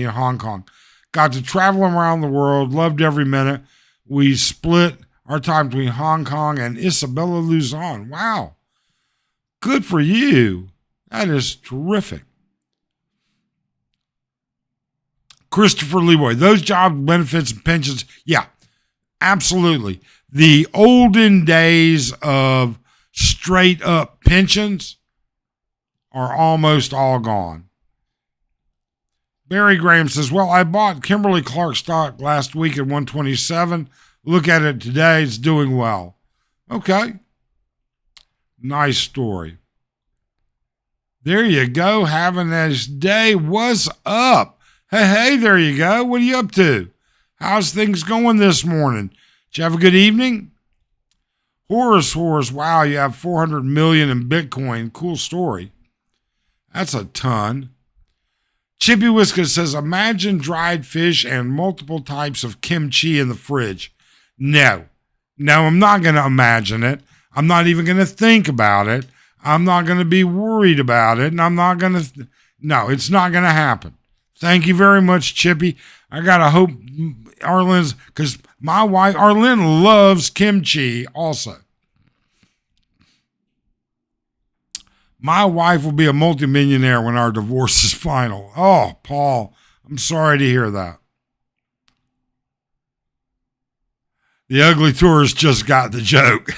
Hong Kong. Got to travel around the world, loved every minute. We split our time between Hong Kong and Isabella, Luzon. Wow. Good for you. That is terrific. Christopher Leroy, those job benefits and pensions, yeah, absolutely. The olden days of straight up pensions are almost all gone. Barry Graham says, well, I bought Kimberly Clark stock last week at 127. Look at it today. It's doing well. Okay. Nice story. There you go. Have a nice day. What's up? Hey, there you go. What are you up to? How's things going this morning? Did you have a good evening? Horace, wow, you have 400 million in Bitcoin. Cool story. That's a ton. Chippy Whiskers says, imagine dried fish and multiple types of kimchi in the fridge. No, I'm not going to imagine it. I'm not even going to think about it. I'm not going to be worried about it. And I'm not going to, no, it's not going to happen. Thank you very much, Chippy. I got to hope Arlen's, because my wife, Arlen, loves kimchi also. My wife will be a multimillionaire when our divorce is final. Oh, Paul, I'm sorry to hear that. The ugly tourist just got the joke.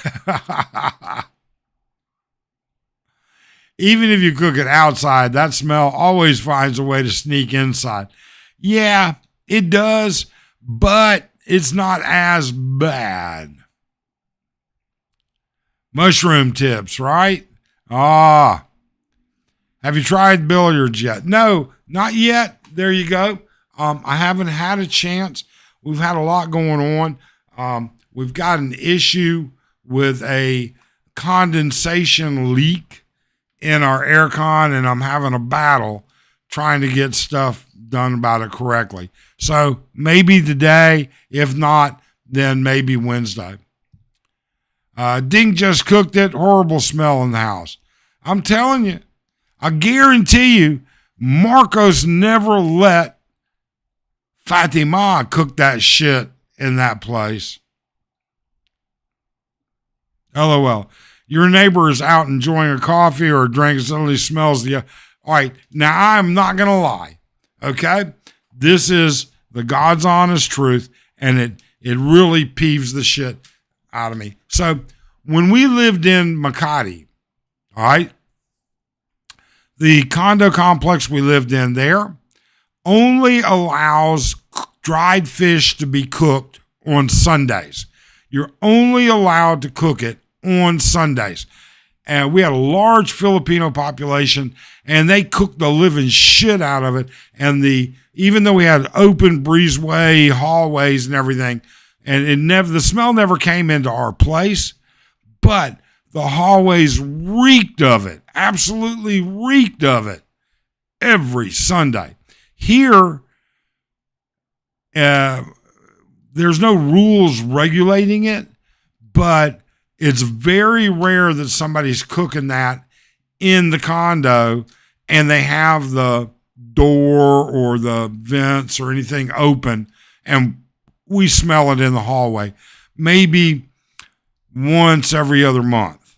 Even if you cook it outside, that smell always finds a way to sneak inside. Yeah, It does, but it's not as bad. Mushroom tips, right? Have you tried billiards yet? No, not yet. There you go. I haven't had a chance. We've had a lot going on. We've got an issue with a condensation leak in our aircon, and I'm having a battle trying to get stuff done about it correctly. So maybe today, if not, then maybe Wednesday. Ding just cooked it. Horrible smell in the house. I'm telling you, I guarantee you, Marcos never let Fatima cook that shit in that place. LOL. Your neighbor is out enjoying a coffee or a drink and suddenly smells the... All right, now I'm not going to lie, okay? This is the God's honest truth, and it really peeves the shit out of me. So when we lived in Makati, all right, the condo complex we lived in there only allows dried fish to be cooked on Sundays. You're only allowed to cook it on Sundays. And we had a large Filipino population, and they cooked the living shit out of it. And even though we had open breezeway, hallways and everything, and the smell never came into our place, but the hallways reeked of it, absolutely reeked of it every Sunday. Here, there's no rules regulating it, but it's very rare that somebody's cooking that in the condo and they have the door or the vents or anything open and we smell it in the hallway. Maybe once every other month.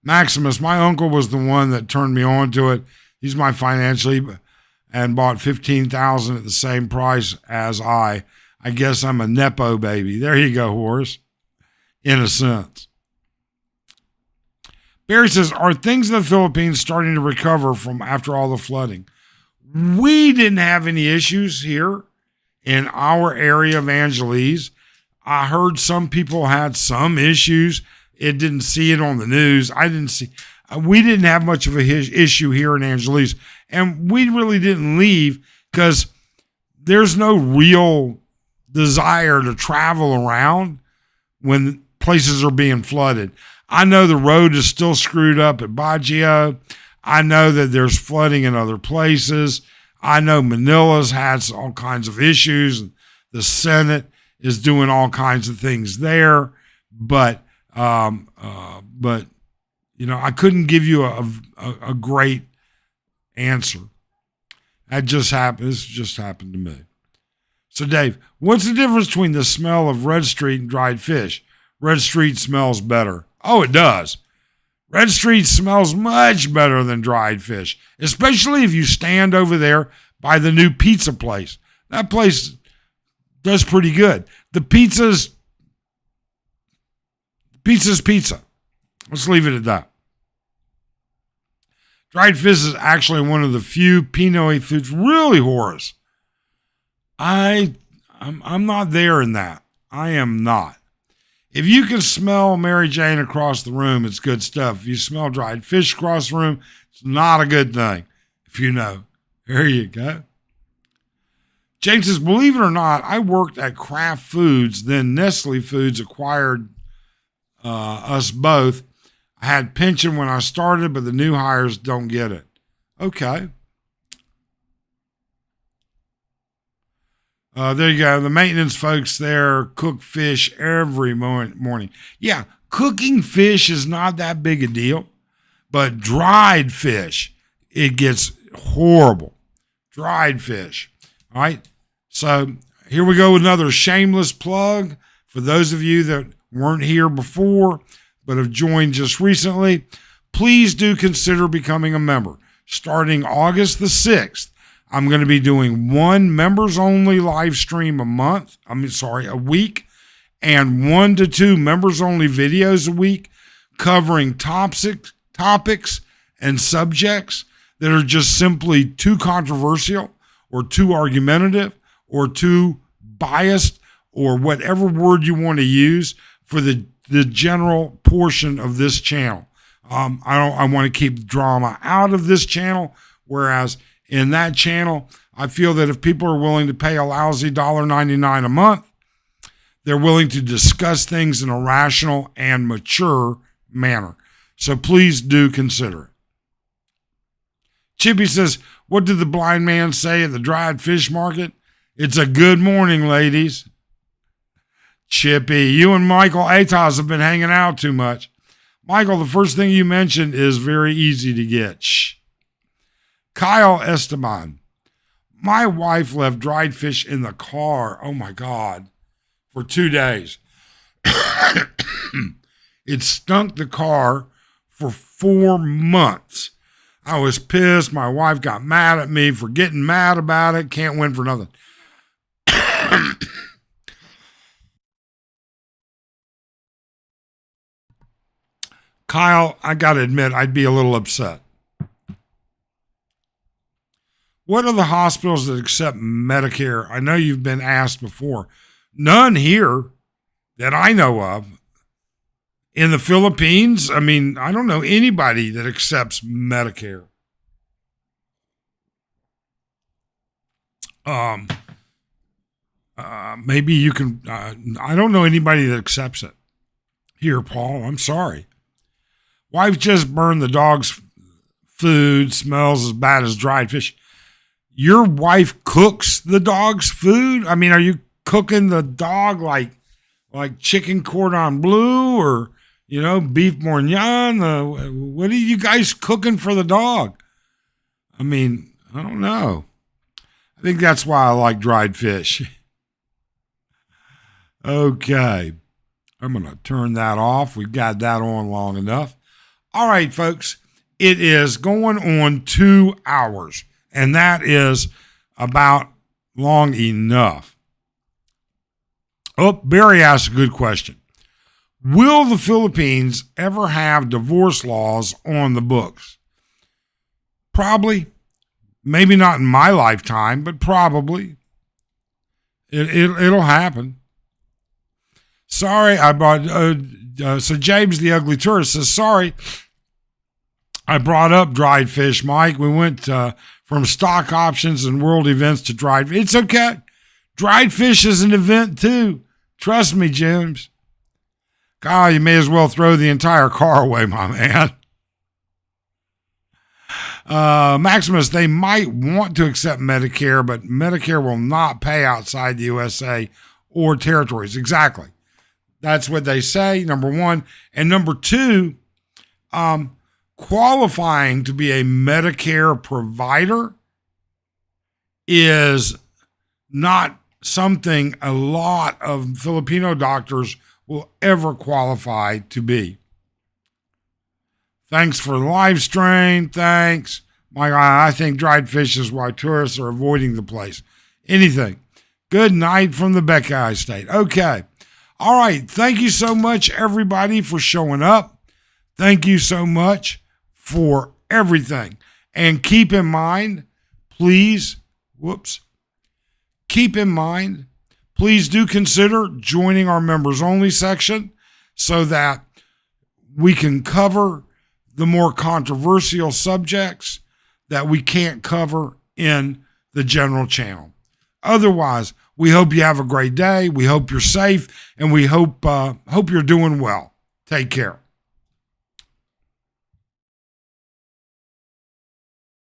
Maximus, my uncle was the one that turned me on to it. He's my financially and bought $15,000 at the same price as I. I guess I'm a Nepo baby. There you go, Horace. In a sense. Barry says, are things in the Philippines starting to recover from after all the flooding? We didn't have any issues here in our area of Angeles. I heard some people had some issues. It didn't see it on the news. We didn't have much of a issue here in Angeles. And we really didn't leave because there's no real desire to travel around when places are being flooded. I know the road is still screwed up at Baguio. I know that there's flooding in other places. I know Manila's had all kinds of issues. The Senate is doing all kinds of things there. But you know, I couldn't give you a great answer. That just happened. This just happened to me. So, Dave, what's the difference between the smell of Red Street and dried fish? Red Street smells better. Oh, it does. Red Street smells much better than dried fish, especially if you stand over there by the new pizza place. That place does pretty good. The pizza's pizza. Let's leave it at that. Dried fish is actually one of the few Pinoy foods. Really, Horace? I'm not there in that. I am not. If you can smell Mary Jane across the room, it's good stuff. If you smell dried fish across the room, it's not a good thing. If you know. There you go. James says, believe it or not, I worked at Kraft Foods, then Nestle Foods acquired us both. I had pension when I started, but the new hires don't get it. Okay. There you go. The maintenance folks there cook fish every morning. Yeah, cooking fish is not that big a deal, but dried fish, it gets horrible. Dried fish. All right. So here we go with another shameless plug for those of you that weren't here before but have joined just recently. Please do consider becoming a member. Starting August the 6th, I'm going to be doing one members-only live stream a week, and 1 to 2 members-only videos a week covering topics and subjects that are just simply too controversial or too argumentative or too biased or whatever word you want to use for the general portion of this channel. I want to keep drama out of this channel, whereas in that channel, I feel that if people are willing to pay a lousy $1.99 a month, they're willing to discuss things in a rational and mature manner. So please do consider it. Chippy says, what did the blind man say at the dried fish market? It's a good morning, ladies. Chippy, you and Michael Atos have been hanging out too much. Michael, the first thing you mentioned is very easy to get. Shh. Kyle Esteban, my wife left dried fish in the car, oh my God, for 2 days. It stunk the car for 4 months. I was pissed. My wife got mad at me for getting mad about it. Can't win for nothing. Kyle, I got to admit, I'd be a little upset. What are the hospitals that accept Medicare? I know you've been asked before. None here that I know of. In the Philippines, I mean, I don't know anybody that accepts Medicare. Maybe you can, I don't know anybody that accepts it. Here, Paul, I'm sorry. Wife just burned the dog's food, smells as bad as dried fish. Your wife cooks the dog's food? I mean, are you cooking the dog like chicken cordon bleu or, beef bourguignon? What are you guys cooking for the dog? I mean, I don't know. I think that's why I like dried fish. Okay. I'm going to turn that off. We've got that on long enough. All right, folks. It is going on 2 hours, and that is about long enough. Oh, Barry asked a good question. Will the Philippines ever have divorce laws on the books? Probably. Maybe not in my lifetime, but probably. It'll happen. Sorry, I brought, so James the Ugly Tourist says, sorry, I brought up dried fish, Mike. We went from stock options and world events to dried fish. It's okay. Dried fish is an event too. Trust me, James. God, you may as well throw the entire car away, my man. Maximus, they might want to accept Medicare, but Medicare will not pay outside the USA or territories. Exactly. That's what they say, number one. And number two, qualifying to be a Medicare provider is not something a lot of Filipino doctors will ever qualify to be. Thanks for the live stream. Thanks. I think dried fish is why tourists are avoiding the place. Anything. Good night from the Buckeye State. Okay. All right. Thank you so much, everybody, for showing up. Thank you so much for everything. And keep in mind, please do consider joining our members only section so that we can cover the more controversial subjects that we can't cover in the general channel. Otherwise, we hope you have a great day. We hope you're safe, and we hope you're doing well. Take care.